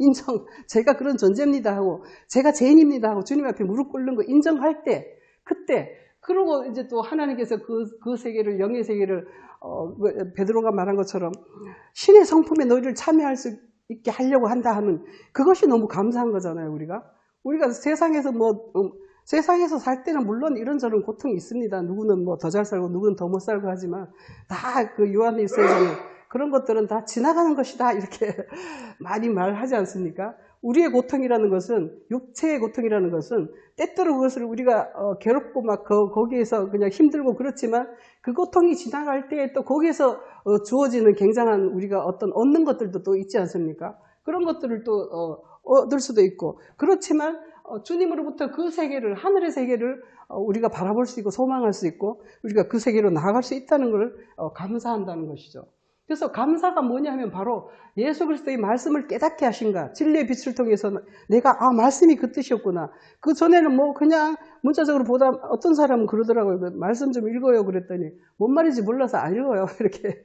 제가 그런 존재입니다 하고, 제가 죄인입니다 하고, 주님 앞에 무릎 꿇는 거 인정할 때, 그때, 그러고 이제 또 하나님께서 그 세계를, 영의 세계를, 베드로가 말한 것처럼, 신의 성품에 너희를 참여할 수 있게 하려고 한다 하는, 그것이 너무 감사한 거잖아요, 우리가 세상에서 세상에서 살 때는 물론 이런저런 고통이 있습니다. 누구는 더 잘 살고, 누구는 더 못 살고 하지만, 다 그 요한일서에서는 그런 것들은 다 지나가는 것이다 이렇게 많이 말하지 않습니까? 우리의 고통이라는 것은, 육체의 고통이라는 것은 때때로 그것을 우리가 괴롭고 막 거기에서 그냥 힘들고 그렇지만 그 고통이 지나갈 때 또 거기에서 주어지는 굉장한 우리가 어떤 얻는 것들도 또 있지 않습니까? 그런 것들을 또 얻을 수도 있고, 그렇지만 주님으로부터 그 세계를, 하늘의 세계를 우리가 바라볼 수 있고 소망할 수 있고 우리가 그 세계로 나아갈 수 있다는 걸 감사한다는 것이죠. 그래서 감사가 뭐냐면 바로 예수 그리스도의 말씀을 깨닫게 하신가, 진리의 빛을 통해서 내가 말씀이 그 뜻이었구나. 그 전에는 그냥 문자적으로 보다 어떤 사람은 그러더라고요. 말씀 좀 읽어요 그랬더니 뭔 말인지 몰라서 안 읽어요 이렇게.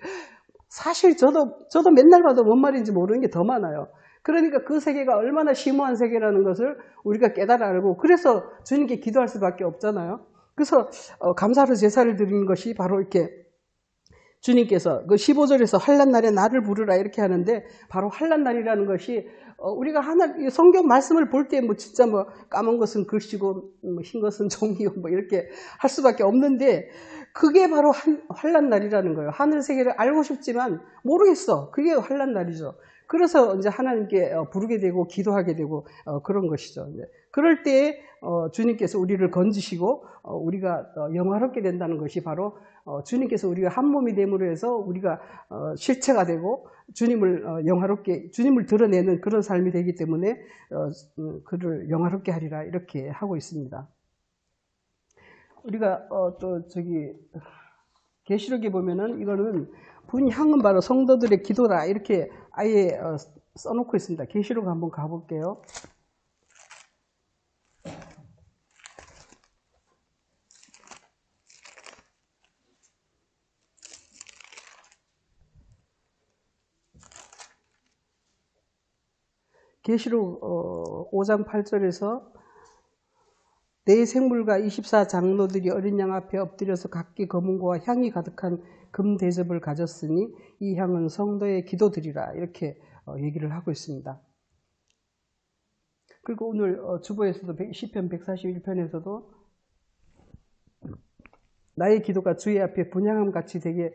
사실 저도 맨날 봐도 뭔 말인지 모르는 게 더 많아요. 그러니까 그 세계가 얼마나 심오한 세계라는 것을 우리가 깨달아 알고, 그래서 주님께 기도할 수밖에 없잖아요. 그래서 감사로 제사를 드리는 것이 바로 이렇게 주님께서 그 15절에서 환난날에 나를 부르라 이렇게 하는데, 바로 환난날이라는 것이 우리가 성경 말씀을 볼 때 진짜 까만 것은 글씨고 흰 것은 종이고 이렇게 할 수밖에 없는데, 그게 바로 환난날이라는 거예요. 하늘 세계를 알고 싶지만 모르겠어. 그게 환난날이죠. 그래서 이제 하나님께 부르게 되고 기도하게 되고 그런 것이죠. 그럴 때 주님께서 우리를 건지시고 우리가 영화롭게 된다는 것이 바로 주님께서 우리가 한 몸이 됨으로 해서 우리가 실체가 되고 주님을 영화롭게, 주님을 드러내는 그런 삶이 되기 때문에 그를 영화롭게 하리라 이렇게 하고 있습니다. 우리가 또 계시록에 보면은 이거는 분향은 바로 성도들의 기도다 이렇게 아예 써놓고 있습니다. 계시록 한번 가볼게요. 계시록 5장 8절에서 네 생물과 24장로들이 어린 양 앞에 엎드려서 각기 검은고와 향이 가득한 금 대접을 가졌으니 이 향은 성도의 기도드리라 이렇게 얘기를 하고 있습니다. 그리고 오늘 주보에서도 시편 141편에서도 나의 기도가 주의 앞에 분향함 같이 되게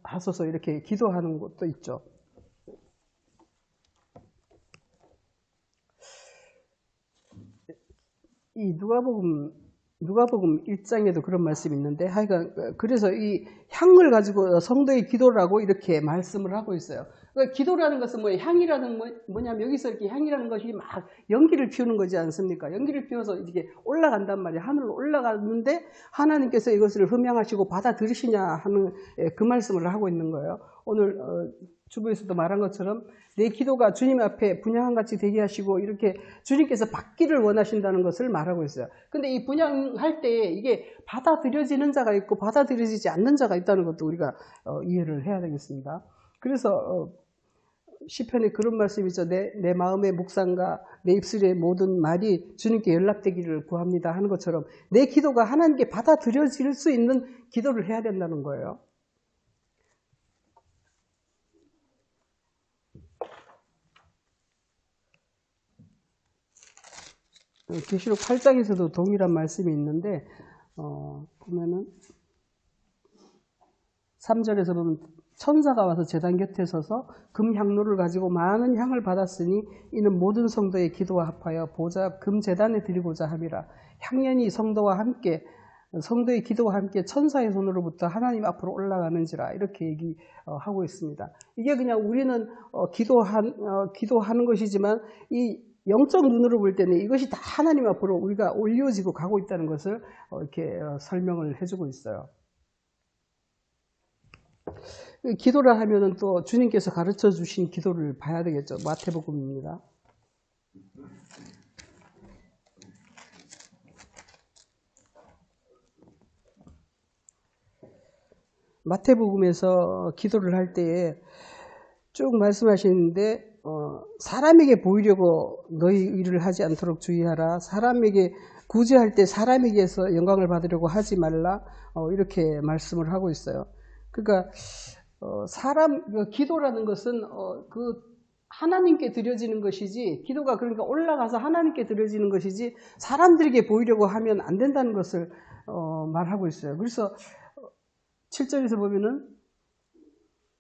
하소서 이렇게 기도하는 것도 있죠. 이 누가복음 1장에도 그런 말씀이 있는데, 하여간 그래서 이 향을 가지고 성도의 기도라고 이렇게 말씀을 하고 있어요. 그러니까 기도라는 것은 향이라는 뭐냐면 여기서 이렇게 향이라는 것이 막 연기를 피우는 거지 않습니까? 연기를 피워서 이렇게 올라간단 말이에요. 하늘로 올라가는데 하나님께서 이것을 흠양하시고 받아들이시냐 하는 그 말씀을 하고 있는 거예요. 오늘 주부에서도 말한 것처럼 내 기도가 주님 앞에 분향함같이 되게 하시고 이렇게 주님께서 받기를 원하신다는 것을 말하고 있어요. 근데 이 분향할 때 이게 받아들여지는 자가 있고 받아들여지지 않는 자가 있다는 것도 우리가 이해를 해야 되겠습니다. 그래서 시편에 그런 말씀이 있죠. 내 마음의 묵상과 내 입술의 모든 말이 주님께 연락되기를 구합니다 하는 것처럼 내 기도가 하나님께 받아들여질 수 있는 기도를 해야 된다는 거예요. 계시록 8장에서도 동일한 말씀이 있는데 보면은 3절에서 보면 천사가 와서 제단 곁에 서서 금향로를 가지고 많은 향을 받았으니 이는 모든 성도의 기도와 합하여 보좌 앞 금제단에 드리고자 함이라. 향연이 성도와 함께 성도의 기도와 함께 천사의 손으로부터 하나님 앞으로 올라가는지라 이렇게 얘기하고 있습니다. 이게 그냥 우리는 기도하는 것이지만 이 영적 눈으로 볼 때는 이것이 다 하나님 앞으로 우리가 올려지고 가고 있다는 것을 이렇게 설명을 해주고 있어요. 기도를 하면은 또 주님께서 가르쳐 주신 기도를 봐야 되겠죠. 마태복음입니다. 마태복음에서 기도를 할 때에 쭉 말씀하시는데 사람에게 보이려고 너희 일을 하지 않도록 주의하라. 사람에게 구제할 때 사람에게서 영광을 받으려고 하지 말라. 이렇게 말씀을 하고 있어요. 그러니까 기도라는 것은 그 하나님께 드려지는 것이지, 기도가 그러니까 올라가서 하나님께 드려지는 것이지 사람들에게 보이려고 하면 안 된다는 것을 말하고 있어요. 그래서 7절에서 보면은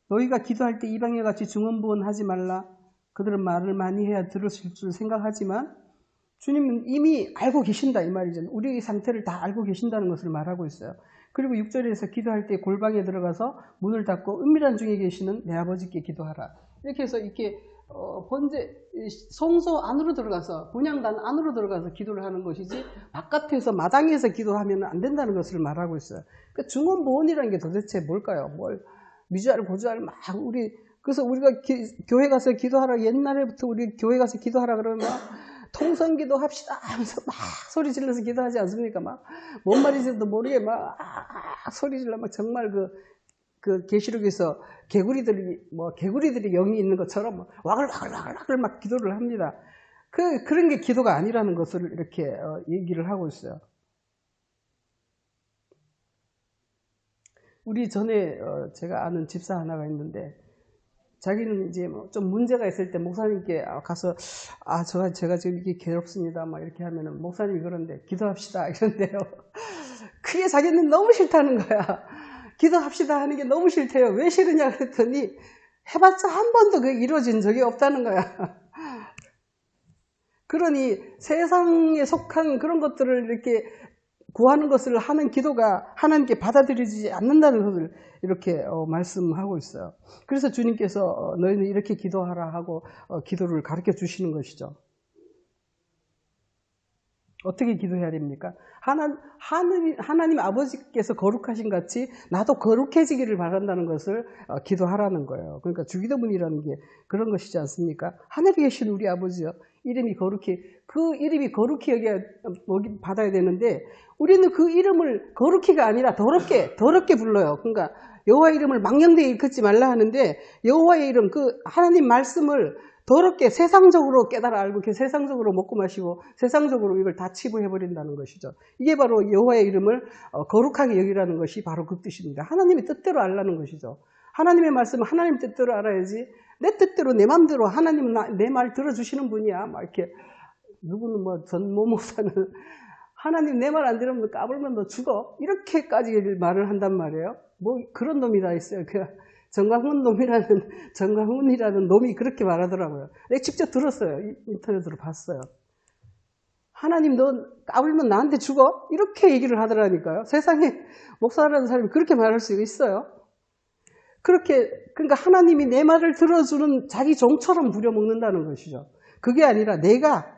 너희가 기도할 때 이방인과 같이 중언부언하지 말라. 그들은 말을 많이 해야 들으실 줄 생각하지만 주님은 이미 알고 계신다 이 말이죠. 우리의 상태를 다 알고 계신다는 것을 말하고 있어요. 그리고 6절에서 기도할 때 골방에 들어가서 문을 닫고 은밀한 중에 계시는 내 아버지께 기도하라. 이렇게 해서 이렇게 성소 안으로 들어가서 분향단 안으로 들어가서 기도를 하는 것이지 바깥에서 마당에서 기도하면 안 된다는 것을 말하고 있어요. 그러니까 중언부언이라는 게 도대체 뭘까요? 미주알 고주알 막 그래서 우리가 교회 가서 기도하라, 옛날에부터 우리 교회 가서 기도하라 그러면 통성기도 합시다 하면서 막 소리 질러서 기도하지 않습니까? 막 뭔 말인지도 모르게 막 소리 질러 막 정말 그 계시록에서 개구리들이 영이 있는 것처럼 와글와글 막 기도를 합니다. 그런 게 기도가 아니라는 것을 이렇게 얘기를 하고 있어요. 우리 전에 제가 아는 집사 하나가 있는데 자기는 이제 좀 문제가 있을 때 목사님께 가서 제가 지금 이게 괴롭습니다 막 이렇게 하면은 목사님이 그런데 기도합시다 이런데요. 그게 자기는 너무 싫다는 거야. 기도합시다 하는 게 너무 싫대요. 왜 싫으냐 그랬더니 해봤자 한 번도 그게 이루어진 적이 없다는 거야. 그러니 세상에 속한 그런 것들을 이렇게 구하는 것을 하는 기도가 하나님께 받아들여지지 않는다는 것을 이렇게 말씀하고 있어요. 그래서 주님께서 너희는 이렇게 기도하라 하고 기도를 가르쳐 주시는 것이죠. 어떻게 기도해야 됩니까? 하나님 아버지께서 거룩하신 같이 나도 거룩해지기를 바란다는 것을 기도하라는 거예요. 그러니까 주기도문이라는 게 그런 것이지 않습니까? 하늘에 계신 우리 아버지요. 이름이 거룩히, 그 이름이 거룩히 받아야 되는데 우리는 그 이름을 거룩히가 아니라 더럽게 불러요. 그러니까 여호와 이름을 망령되게 일컫지 말라 하는데 여호와의 이름, 그 하나님 말씀을 더럽게 세상적으로 깨달아 알고 세상적으로 먹고 마시고 세상적으로 이걸 다 치부해버린다는 것이죠. 이게 바로 여호와의 이름을 거룩하게 여기라는 것이 바로 그 뜻입니다. 하나님의 뜻대로 알라는 것이죠. 하나님의 말씀은 하나님 뜻대로 알아야지 내 뜻대로 내 마음대로 하나님은 내 말 들어주시는 분이야. 막 이렇게 누구는 전 모목사는 하나님 내 말 안 들으면 까불면 너 죽어. 이렇게까지 말을 한단 말이에요. 그런 놈이 다 있어요. 정광훈이라는 놈이 그렇게 말하더라고요. 내가 직접 들었어요. 인터넷으로 봤어요. 하나님 너 까불면 나한테 죽어? 이렇게 얘기를 하더라니까요. 세상에 목사라는 사람이 그렇게 말할 수 있어요. 그러니까 하나님이 내 말을 들어주는 자기 종처럼 부려먹는다는 것이죠. 그게 아니라 내가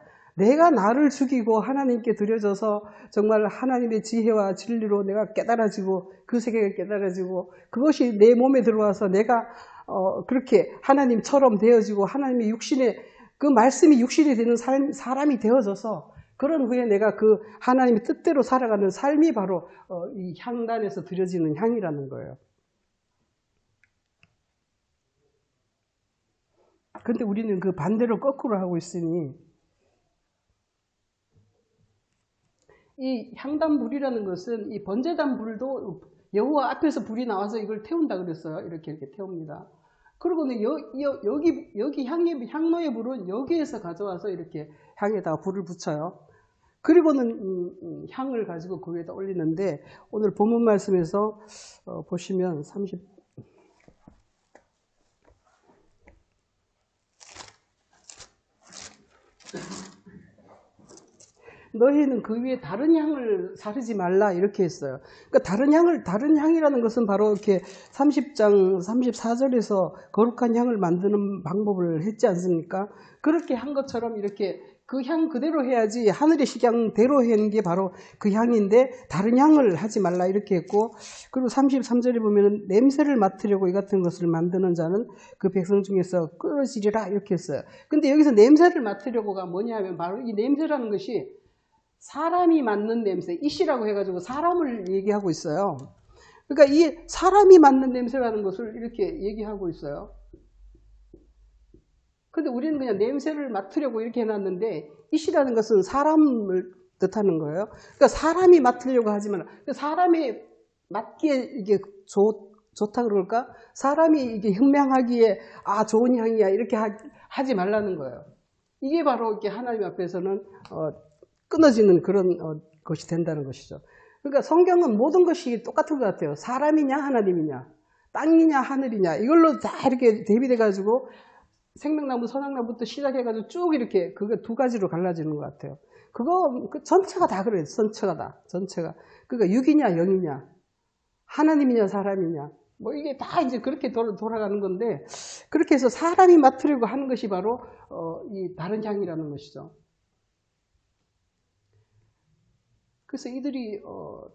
나를 죽이고 하나님께 드려져서 정말 하나님의 지혜와 진리로 내가 깨달아지고 그 세계가 깨달아지고 그것이 내 몸에 들어와서 내가 그렇게 하나님처럼 되어지고 하나님의 육신에 그 말씀이 육신이 되는 사람이 되어져서 그런 후에 내가 그 하나님의 뜻대로 살아가는 삶이 바로 이 향단에서 드려지는 향이라는 거예요. 그런데 우리는 그 반대로 거꾸로 하고 있으니 이 향단불이라는 것은 이 번제단 불도 여호와 앞에서 불이 나와서 이걸 태운다 그랬어요. 이렇게 태웁니다. 그리고는 여기 향로의 불은 여기에서 가져와서 이렇게 향에다가 불을 붙여요. 그리고는 향을 가지고 그 위에다 올리는데 오늘 본문 말씀에서 보시면 너희는 그 위에 다른 향을 사르지 말라 이렇게 했어요. 그러니까 다른 향이라는 것은 바로 이렇게 30장 34절에서 거룩한 향을 만드는 방법을 했지 않습니까? 그렇게 한 것처럼 이렇게 그 향 그대로 해야지 하늘의 식향대로 하는 게 바로 그 향인데 다른 향을 하지 말라 이렇게 했고 그리고 33절에 보면 냄새를 맡으려고 이 같은 것을 만드는 자는 그 백성 중에서 끊어지리라 이렇게 했어요. 근데 여기서 냄새를 맡으려고가 뭐냐 하면 바로 이 냄새라는 것이 사람이 맡는 냄새, 이시라고 해가지고 사람을 얘기하고 있어요. 그러니까 이 사람이 맡는 냄새라는 것을 이렇게 얘기하고 있어요. 근데 우리는 그냥 냄새를 맡으려고 이렇게 해놨는데 이시라는 것은 사람을 뜻하는 거예요. 그러니까 사람이 맡으려고 하지만 사람이 맡기에 이게 좋다 그럴까? 사람이 이게 흠명하기에 아 좋은 향이야 이렇게 하지 말라는 거예요. 이게 바로 이렇게 하나님 앞에서는 끊어지는 그런 것이 된다는 것이죠. 그러니까 성경은 모든 것이 똑같은 것 같아요. 사람이냐 하나님이냐 땅이냐 하늘이냐 이걸로 다 이렇게 대비돼 가지고 생명나무 선악나무부터 시작해가지고 쭉 이렇게 그거 두 가지로 갈라지는 것 같아요. 그거 전체가 다 그래요. 전체가. 그러니까 육이냐 영이냐 하나님이냐 사람이냐 뭐 이게 다 이제 그렇게 돌아가는 건데 그렇게 해서 사람이 맡으려고 하는 것이 바로 이 다른 향이라는 것이죠. 그래서 이들이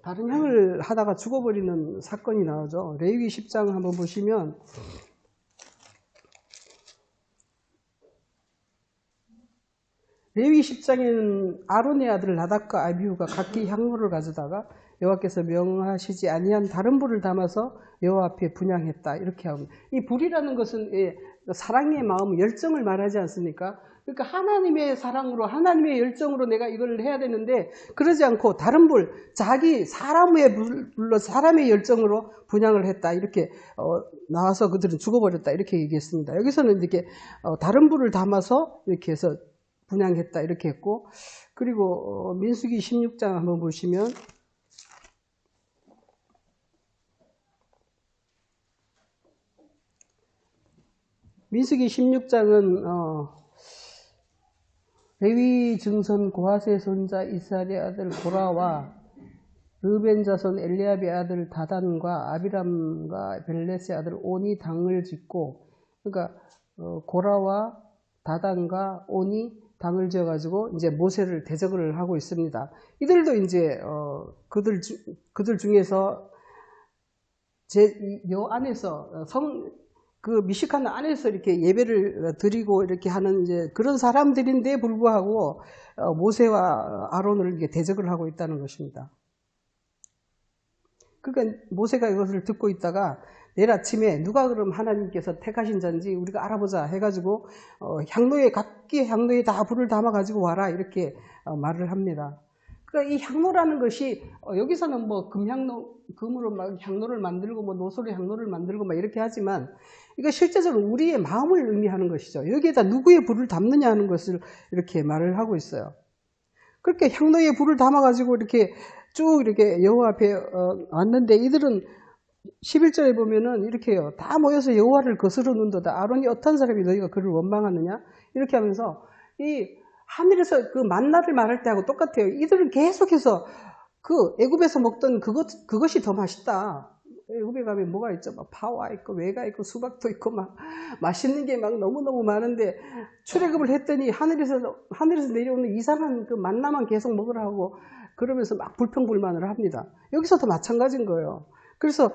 다른 향을 하다가 죽어버리는 사건이 나오죠. 레위기 10장 한번 보시면 레위기 10장에는 아론의 아들 나답과 아비후가 각기 향로를 가져다가 여호와께서 명하시지 아니한 다른 불을 담아서 여호와 앞에 분향했다 이렇게 하고 이 불이라는 것은 사랑의 마음, 열정을 말하지 않습니까? 그러니까 하나님의 사랑으로 하나님의 열정으로 내가 이걸 해야 되는데 그러지 않고 다른 불, 자기 사람의 불로 사람의 열정으로 분향을 했다 이렇게 나와서 그들은 죽어버렸다 이렇게 얘기했습니다. 여기서는 이렇게 다른 불을 담아서 이렇게 해서 분향했다 이렇게 했고 그리고 민수기 16장 한번 보시면 민수기 16장은 레위 증손 고하세 손자 이스라엘의 아들 고라와 르벤 자손 엘리압의 아들 다단과 아비람과 벨렛의 아들 온이 당을 짓고 그러니까 고라와 다단과 온이 당을 지어가지고 이제 모세를 대적을 하고 있습니다. 이들도 이제 그들 중에서 요 안에서 그 미식한 안에서 이렇게 예배를 드리고 이렇게 하는 이제 그런 사람들인데 불구하고 모세와 아론을 이렇게 대적을 하고 있다는 것입니다. 그러니까 모세가 이것을 듣고 있다가 내일 아침에 누가 그럼 하나님께서 택하신 자인지 우리가 알아보자 해가지고 각기 향로에 다 불을 담아 가지고 와라 이렇게 말을 합니다. 그러니까 이 향로라는 것이 여기서는 뭐 금으로 막 향로를 만들고 뭐 노소로 향로를 만들고 막 이렇게 하지만 이거 실제적으로 우리의 마음을 의미하는 것이죠. 여기에다 누구의 불을 담느냐 하는 것을 이렇게 말을 하고 있어요. 그렇게 향로에 불을 담아 가지고 이렇게 쭉 이렇게 여호와 앞에 왔는데 이들은 11절에 보면은 이렇게 해요. 다 모여서 여호와를 거스르 는도다. 아론이 어떤 사람이 너희가 그를 원망하느냐? 이렇게 하면서 이 하늘에서 그 만나를 말할 때하고 똑같아요. 이들은 계속해서 그 애굽에서 먹던 그것이 더 맛있다. 애굽에 가면 뭐가 있죠? 막 파와 있고 외가 있고 수박도 있고 막 맛있는 게 막 너무너무 많은데 출애굽을 했더니 하늘에서 내려오는 이상한 그 만나만 계속 먹으라고 그러면서 막 불평불만을 합니다. 여기서도 마찬가지인 거예요. 그래서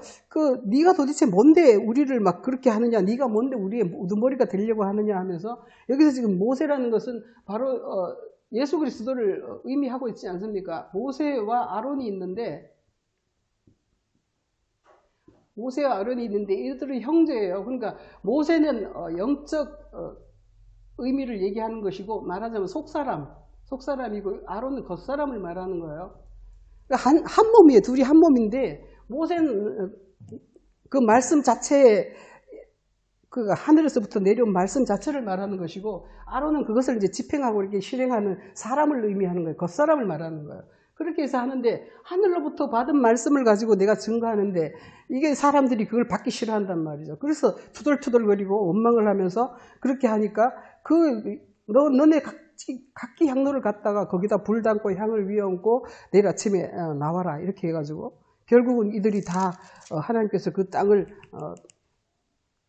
네가 도대체 뭔데 우리를 막 그렇게 하느냐, 네가 뭔데 우리의 우두머리가 되려고 하느냐 하면서 여기서 지금 모세라는 것은 바로 예수 그리스도를 의미하고 있지 않습니까? 모세와 아론이 있는데 이들은 형제예요. 그러니까 모세는 영적 의미를 얘기하는 것이고 말하자면 속사람이고 아론은 겉사람을 말하는 거예요. 그러니까 한 몸이에요. 둘이 한 몸인데 모세는 그 말씀 자체에 그 하늘에서부터 내려온 말씀 자체를 말하는 것이고 아론은 그것을 이제 집행하고 이렇게 실행하는 사람을 의미하는 거예요. 겉사람을 말하는 거예요. 그렇게 해서 하는데 하늘로부터 받은 말씀을 가지고 내가 증거하는데 이게 사람들이 그걸 받기 싫어한단 말이죠. 그래서 투덜투덜거리고 원망을 하면서 그렇게 하니까 너네 각기 향로를 갖다가 거기다 불 담고 향을 위에 얹고 내일 아침에 나와라 이렇게 해가지고 결국은 이들이 다 하나님께서 그 땅을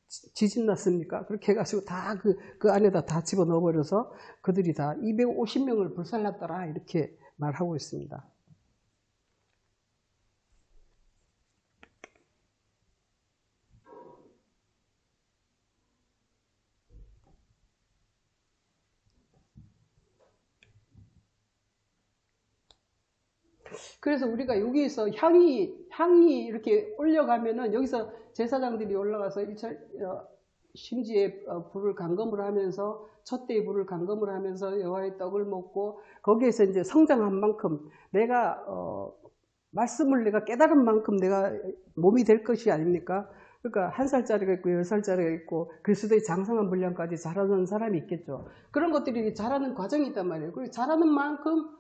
지진 났습니까? 그렇게 해가지고 다 그 안에다 다 집어넣어버려서 그들이 다 250명을 불살랐더라 이렇게 말하고 있습니다. 그래서 우리가 여기에서 향이 이렇게 올려가면은 여기서 제사장들이 올라가서 심지에 불을 감금을 하면서 촛대의 불을 감금을 하면서 여호와의 떡을 먹고 거기에서 이제 성장한 만큼 내가 말씀을 내가 깨달은 만큼 내가 몸이 될 것이 아닙니까? 그러니까 1살짜리가 있고 10살짜리가 있고 그리스도의 장성한 분량까지 자라는 사람이 있겠죠. 그런 것들이 자라는 과정이 있단 말이에요. 그리고 자라는 만큼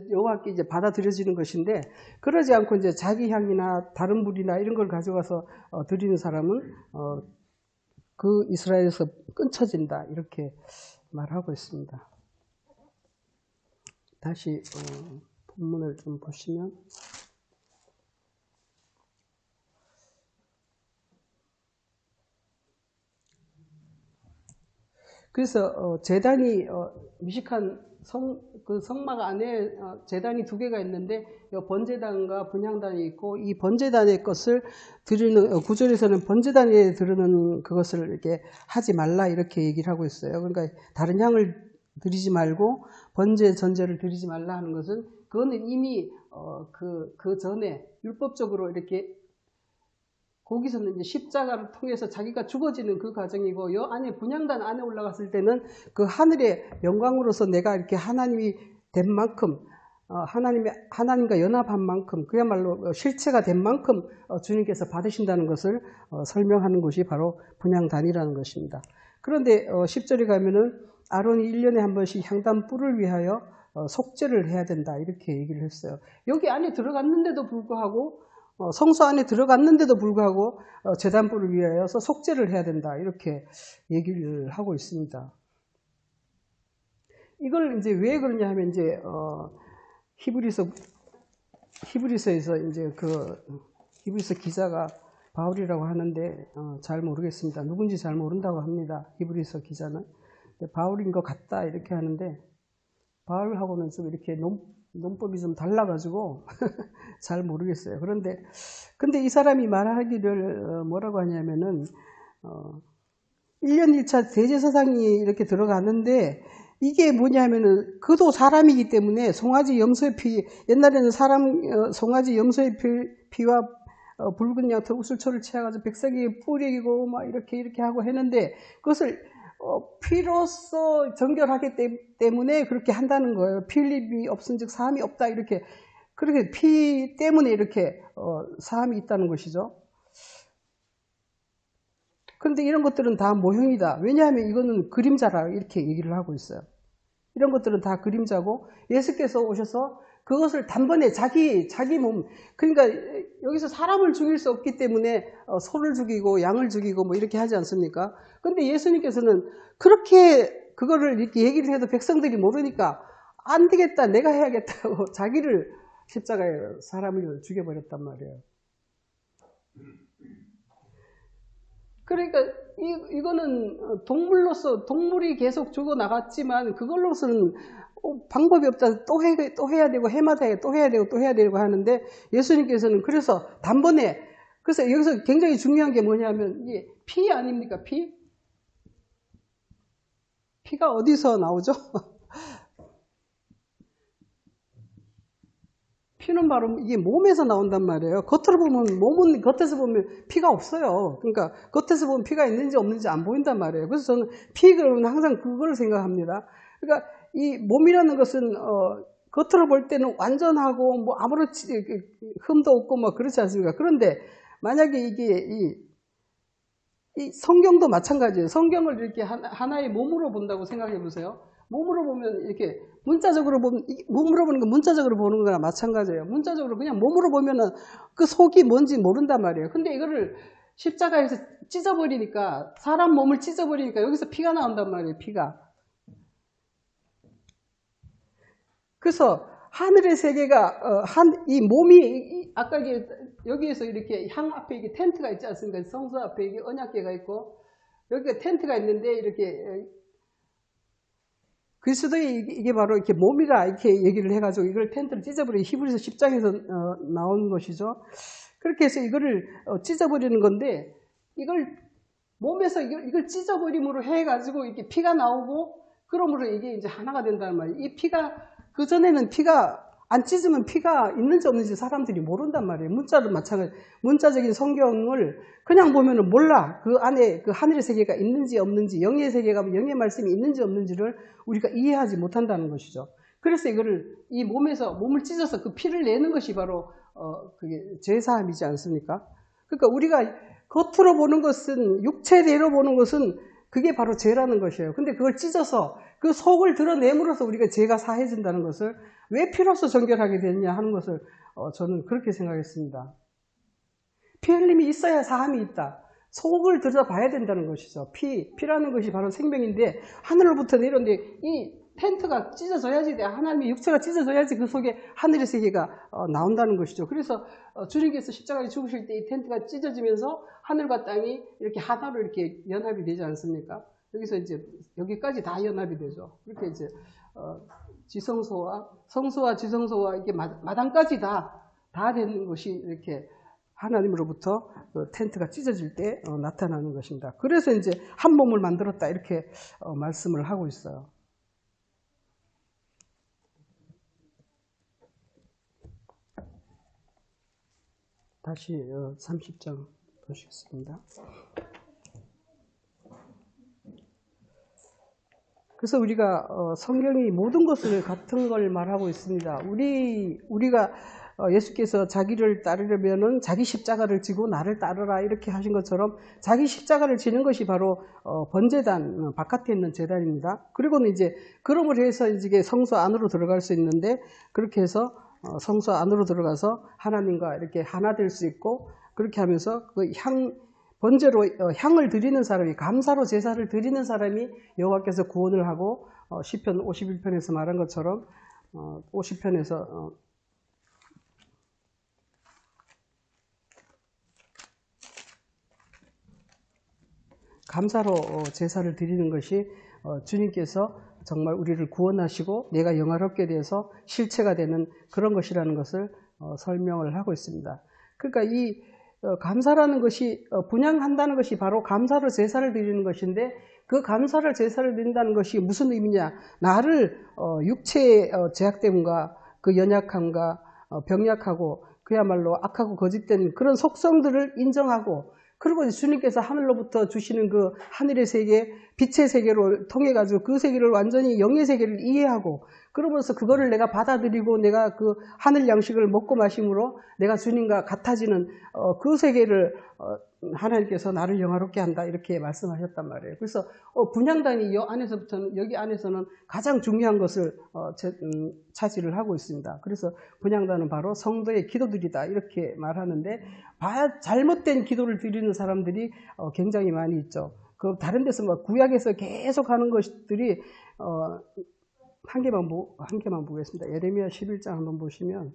여호와께 이제 받아들여지는 것인데 그러지 않고 이제 자기 향이나 다른 물이나 이런 걸 가져가서 드리는 사람은 그 이스라엘에서 끊쳐진다 이렇게 말하고 있습니다. 다시 본문을 좀 보시면 그래서 제단이 미식한 그 성막 안에 제단이 2개가 있는데 번제단과 분향단이 있고 이 번제단의 것을 드리는 9절에서는 번제단에 드리는 그것을 이렇게 하지 말라 이렇게 얘기를 하고 있어요. 그러니까 다른 향을 드리지 말고 번제 전제를 드리지 말라 하는 것은 그거는 이미 그 전에 율법적으로 이렇게 거기서는 이제 십자가를 통해서 자기가 죽어지는 그 과정이고 이 안에 분향단 안에 올라갔을 때는 그 하늘의 영광으로서 내가 이렇게 하나님이 된 만큼 하나님과 연합한 만큼 그야말로 실체가 된 만큼 주님께서 받으신다는 것을 설명하는 것이 바로 분향단이라는 것입니다. 그런데 10절에 가면은 아론이 1년에 한 번씩 향단 뿔을 위하여 속죄를 해야 된다 이렇게 얘기를 했어요. 여기 안에 들어갔는데도 불구하고 성소 안에 들어갔는데도 불구하고 제단불을 위하여서 속죄를 해야 된다 이렇게 얘기를 하고 있습니다. 이걸 이제 왜 그러냐 하면 이제 히브리서에서 이제 히브리서 기자가 바울이라고 하는데 잘 모르겠습니다. 누군지 잘 모른다고 합니다. 히브리서 기자는 바울인 것 같다 이렇게 하는데 바울하고는 좀 이렇게 논법이 좀 달라가지고 잘 모르겠어요. 근데 이 사람이 말하기를 뭐라고 하냐면은 1년 1차 대제사장이 이렇게 들어가는데 이게 뭐냐면은 그도 사람이기 때문에 송아지 염소의 피 옛날에는 송아지 염소의 피와 붉은 양털 우슬초를 채워가지고 백석이 뿌리고 막 이렇게 하고 했는데 그것을 피로써 정결하기 때문에 그렇게 한다는 거예요. 필립이 없은즉 사함이 없다 이렇게 그렇게 피 때문에 이렇게 사함이 있다는 것이죠. 그런데 이런 것들은 다 모형이다. 왜냐하면 이거는 그림자라 이렇게 얘기를 하고 있어요. 이런 것들은 다 그림자고 예수께서 오셔서 그것을 단번에 자기 몸 그러니까 여기서 사람을 죽일 수 없기 때문에 소를 죽이고 양을 죽이고 뭐 이렇게 하지 않습니까? 근데 예수님께서는 그렇게 그거를 이렇게 얘기를 해도 백성들이 모르니까 안 되겠다 내가 해야겠다고 자기를 십자가에 사람을 죽여버렸단 말이에요. 그러니까 이거는 동물이 계속 죽어나갔지만 그걸로서는 방법이 없다. 또 해야 되고 해마다 또 해야 되고 하는데 예수님께서는 그래서 단번에 그래서 여기서 굉장히 중요한 게 뭐냐면 이게 피 아닙니까? 피가 어디서 나오죠? 피는 바로 이게 몸에서 나온단 말이에요. 몸은 겉에서 보면 피가 없어요. 그러니까 겉에서 보면 피가 있는지 없는지 안 보인단 말이에요. 그래서 저는 피 그러면 항상 그걸 생각합니다. 그러니까 이 몸이라는 것은 겉으로 볼 때는 완전하고 뭐 아무런 흠도 없고 뭐 그렇지 않습니까? 그런데 만약에 이게 이 성경도 마찬가지예요. 성경을 이렇게 하나의 몸으로 본다고 생각해 보세요. 몸으로 보면 이렇게 문자적으로 보면 몸으로 보는 거 문자적으로 보는 거랑 마찬가지예요. 문자적으로 그냥 몸으로 보면은 그 속이 뭔지 모른단 말이에요. 근데 이거를 십자가에서 찢어버리니까 사람 몸을 찢어버리니까 여기서 피가 나온단 말이에요. 피가. 그래서 하늘의 세계가 이 몸이 아까 여기에서 이렇게 향 앞에 이게 텐트가 있지 않습니까? 성소 앞에 이게 언약궤가 있고 여기가 텐트가 있는데 이렇게 그리스도의 이게 바로 이렇게 몸이라 이렇게 얘기를 해가지고 이걸 텐트를 찢어버리고 히브리서 10장에서 나온 것이죠. 그렇게 해서 이거를 찢어버리는 건데 이걸 몸에서 이걸 찢어버림으로 해가지고 이렇게 피가 나오고 그러므로 이게 이제 하나가 된다는 말이에요. 이 피가 그전에는 피가 안 찢으면 피가 있는지 없는지 사람들이 모른단 말이에요. 문자도 마찬가지. 문자적인 성경을 그냥 보면은 몰라. 그 안에 그 하늘의 세계가 있는지 없는지, 영의 세계가 영의 말씀이 있는지 없는지를 우리가 이해하지 못한다는 것이죠. 그래서 이거를 이 몸을 찢어서 그 피를 내는 것이 바로 그게 제사함이지 않습니까? 그러니까 우리가 겉으로 보는 것은 육체대로 보는 것은 그게 바로 죄라는 것이에요. 근데 그걸 찢어서 그 속을 드러내므로써 우리가 죄가 사해진다는 것을 왜 피로써 정결하게 되느냐 하는 것을 저는 그렇게 생각했습니다. 피 흘림이 있어야 사함이 있다. 속을 들여다봐야 된다는 것이죠. 피라는 것이 바로 생명인데 하늘로부터 내려오는데 이 텐트가 찢어져야지, 하나님의 육체가 찢어져야지 그 속에 하늘의 세계가 나온다는 것이죠. 그래서 주님께서 십자가에 죽으실 때 이 텐트가 찢어지면서 하늘과 땅이 이렇게 하나로 이렇게 연합이 되지 않습니까? 여기서 이제 여기까지 다 연합이 되죠. 그렇게 이제 지성소와 성소와 지성소와 이게 마당까지 다 되는 것이 이렇게 하나님으로부터 텐트가 찢어질 때 나타나는 것입니다. 그래서 이제 한 몸을 만들었다 이렇게 말씀을 하고 있어요. 다시 30장 보시겠습니다. 그래서 우리가 성경이 모든 것을 같은 걸 말하고 있습니다. 우리가 예수께서 자기를 따르려면은 자기 십자가를 지고 나를 따르라 이렇게 하신 것처럼 자기 십자가를 지는 것이 바로 번제단 바깥에 있는 제단입니다. 그리고는 이제 그러므로 해서 이제 성소 안으로 들어갈 수 있는데 그렇게 해서 성소 안으로 들어가서 하나님과 이렇게 하나 될 수 있고 그렇게 하면서 그 번제로 향을 드리는 사람이 감사로 제사를 드리는 사람이 여호와께서 구원을 하고 시편 51편에서 말한 것처럼 50편에서 감사로 제사를 드리는 것이 주님께서 정말 우리를 구원하시고 내가 영화롭게 돼서 실체가 되는 그런 것이라는 것을 설명을 하고 있습니다. 그러니까 이 감사라는 것이 분양한다는 것이 바로 감사로 제사를 드리는 것인데 그 감사를 제사를 드린다는 것이 무슨 의미냐? 나를 육체의 제약됨과 그 연약함과 병약하고 그야말로 악하고 거짓된 그런 속성들을 인정하고 그리고 주님께서 하늘로부터 주시는 그 하늘의 세계, 빛의 세계로 통해 가지고 그 세계를 완전히 영의 세계를 이해하고 그러면서 그거를 내가 받아들이고 내가 그 하늘 양식을 먹고 마심으로 내가 주님과 같아지는 그 세계를 하나님께서 나를 영화롭게 한다 이렇게 말씀하셨단 말이에요. 그래서 분향단이 여기 안에서는 가장 중요한 것을 차지를 하고 있습니다. 그래서 분향단은 바로 성도의 기도들이다 이렇게 말하는데 잘못된 기도를 드리는 사람들이 굉장히 많이 있죠. 그 다른 데서 막 구약에서 계속 하는 것들이 한 개만 보겠습니다. 예레미야 11장 한번 보시면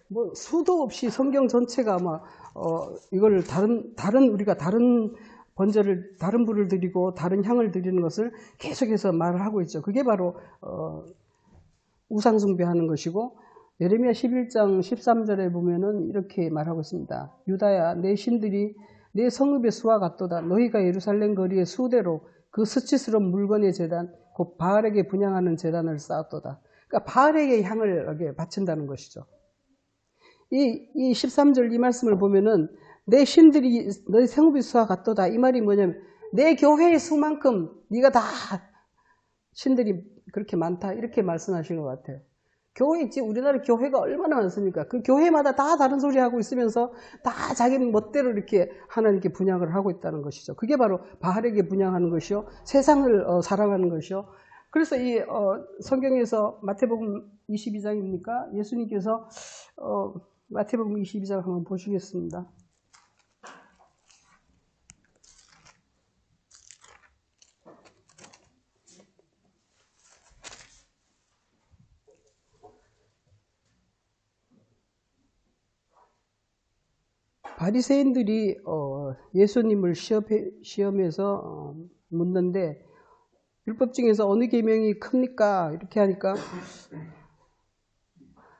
뭐 수도 없이 성경 전체가 아마 이걸 우리가 다른 번제를 다른 불을 드리고 다른 향을 드리는 것을 계속해서 말을 하고 있죠. 그게 바로 우상 숭배하는 것이고 예레미야 11장 13절에 보면은 이렇게 말하고 있습니다. 유다야 내 신들이 내 성읍의 수와 같도다. 너희가 예루살렘 거리의 수대로 그 수치스러운 물건의 제단 곧 바알에게 분향하는 제단을 쌓았도다. 그러니까 바알에게 향을 바친다는 것이죠. 이 13절 이 말씀을 보면은 내 신들이 너희 성읍의 수와 같도다. 이 말이 뭐냐면 내 교회의 수만큼 네가 다 신들이 그렇게 많다 이렇게 말씀하신 것 같아요. 교회 있지 우리나라 교회가 얼마나 많습니까? 그 교회마다 다 다른 소리 하고 있으면서 다 자기 멋대로 이렇게 하나님께 분향을 하고 있다는 것이죠. 그게 바로 바알에게 분향하는 것이요, 세상을 사랑하는 것이요. 그래서 이 성경에서 마태복음 22장입니까? 예수님께서 마태복음 22장 한번 보시겠습니다. 바리새인들이 예수님을 시험해서 묻는데 율법 중에서 어느 계명이 큽니까? 이렇게 하니까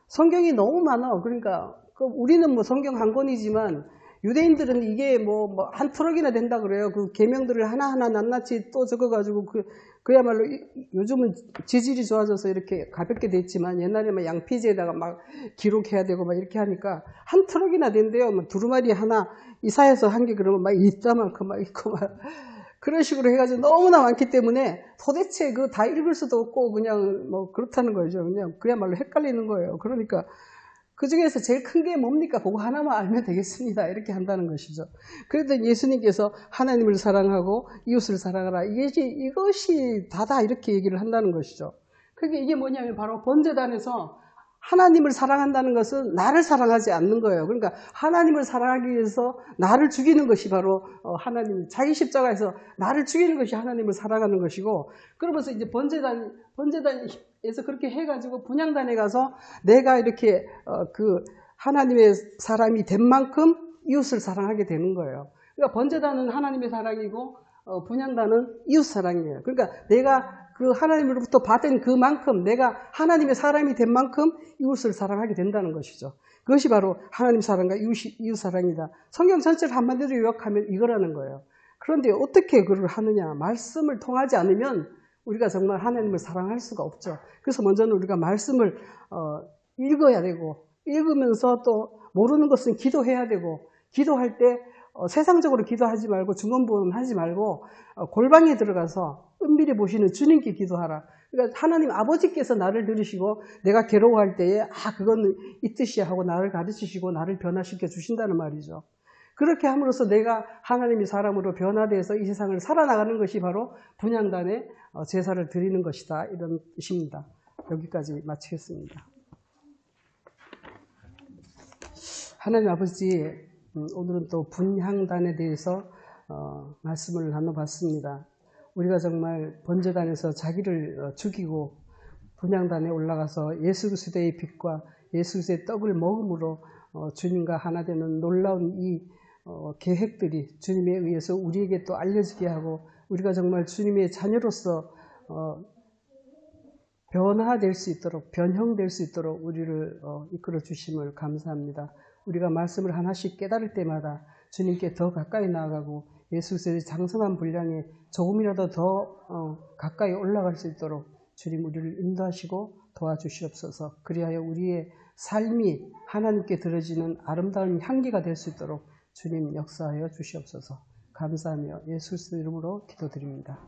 성경이 너무 많아. 그러니까 우리는 뭐 성경 한 권이지만 유대인들은 이게 뭐 한 트럭이나 된다 그래요. 그 계명들을 하나하나 낱낱이 또 적어가지고 그야말로 요즘은 재질이 좋아져서 이렇게 가볍게 됐지만 옛날에는 양피지에다가 막 기록해야 되고 막 이렇게 하니까 한 트럭이나 된대요. 뭐 두루마리 하나 이사해서 한 게 그러면 막 이따만큼 막 있고 막 그런 식으로 해가지고 너무나 많기 때문에 도대체 그 다 읽을 수도 없고 그냥 뭐 그렇다는 거죠. 그냥 그야말로 헷갈리는 거예요. 그러니까 그 중에서 제일 큰 게 뭡니까? 그거 하나만 알면 되겠습니다. 이렇게 한다는 것이죠. 그래도 예수님께서 하나님을 사랑하고 이웃을 사랑하라. 이것이 다다 이렇게 얘기를 한다는 것이죠. 그게 이게 뭐냐면 바로 번제단에서 하나님을 사랑한다는 것은 나를 사랑하지 않는 거예요. 그러니까 하나님을 사랑하기 위해서 나를 죽이는 것이 바로 하나님, 자기 십자가에서 나를 죽이는 것이 하나님을 사랑하는 것이고, 그러면서 이제 번제단에서 그렇게 해가지고 분향단에 가서 내가 이렇게 그 하나님의 사람이 된 만큼 이웃을 사랑하게 되는 거예요. 그러니까 번제단은 하나님의 사랑이고 분향단은 이웃 사랑이에요. 그러니까 내가 그 하나님으로부터 받은 그만큼 내가 하나님의 사람이 된 만큼 이웃을 사랑하게 된다는 것이죠. 그것이 바로 하나님 사랑과 이웃 사랑이다. 성경 전체를 한마디로 요약하면 이거라는 거예요. 그런데 어떻게 그걸 하느냐? 말씀을 통하지 않으면 우리가 정말 하나님을 사랑할 수가 없죠. 그래서 먼저는 우리가 말씀을 읽어야 되고, 읽으면서 또 모르는 것은 기도해야 되고, 기도할 때 세상적으로 기도하지 말고 중언부언하지 말고 골방에 들어가서 은밀히 보시는 주님께 기도하라. 그러니까 하나님 아버지께서 나를 들으시고 내가 괴로워할 때에 그건 이 뜻이야 하고 나를 가르치시고 나를 변화시켜 주신다는 말이죠. 그렇게 함으로써 내가 하나님의 사람으로 변화돼서 이 세상을 살아나가는 것이 바로 분향단에 제사를 드리는 것이다. 이런 뜻입니다. 여기까지 마치겠습니다. 하나님 아버지, 오늘은 또 분향단에 대해서 말씀을 나눠봤습니다. 우리가 정말 번제단에서 자기를 죽이고 분향단에 올라가서 예수 그리스도의 빛과 예수 그리스도의 떡을 먹음으로 주님과 하나 되는 놀라운 이 계획들이 주님에 의해서 우리에게 또 알려지게 하고 우리가 정말 주님의 자녀로서 변화될 수 있도록, 변형될 수 있도록 우리를 이끌어 주심을 감사합니다. 우리가 말씀을 하나씩 깨달을 때마다 주님께 더 가까이 나아가고 예수 그리스도의 장성한 분량에 조금이라도 더 가까이 올라갈 수 있도록 주님 우리를 인도하시고 도와주시옵소서. 그리하여 우리의 삶이 하나님께 들어지는 아름다운 향기가 될 수 있도록 주님 역사하여 주시옵소서. 감사하며 예수 그리스도 이름으로 기도드립니다.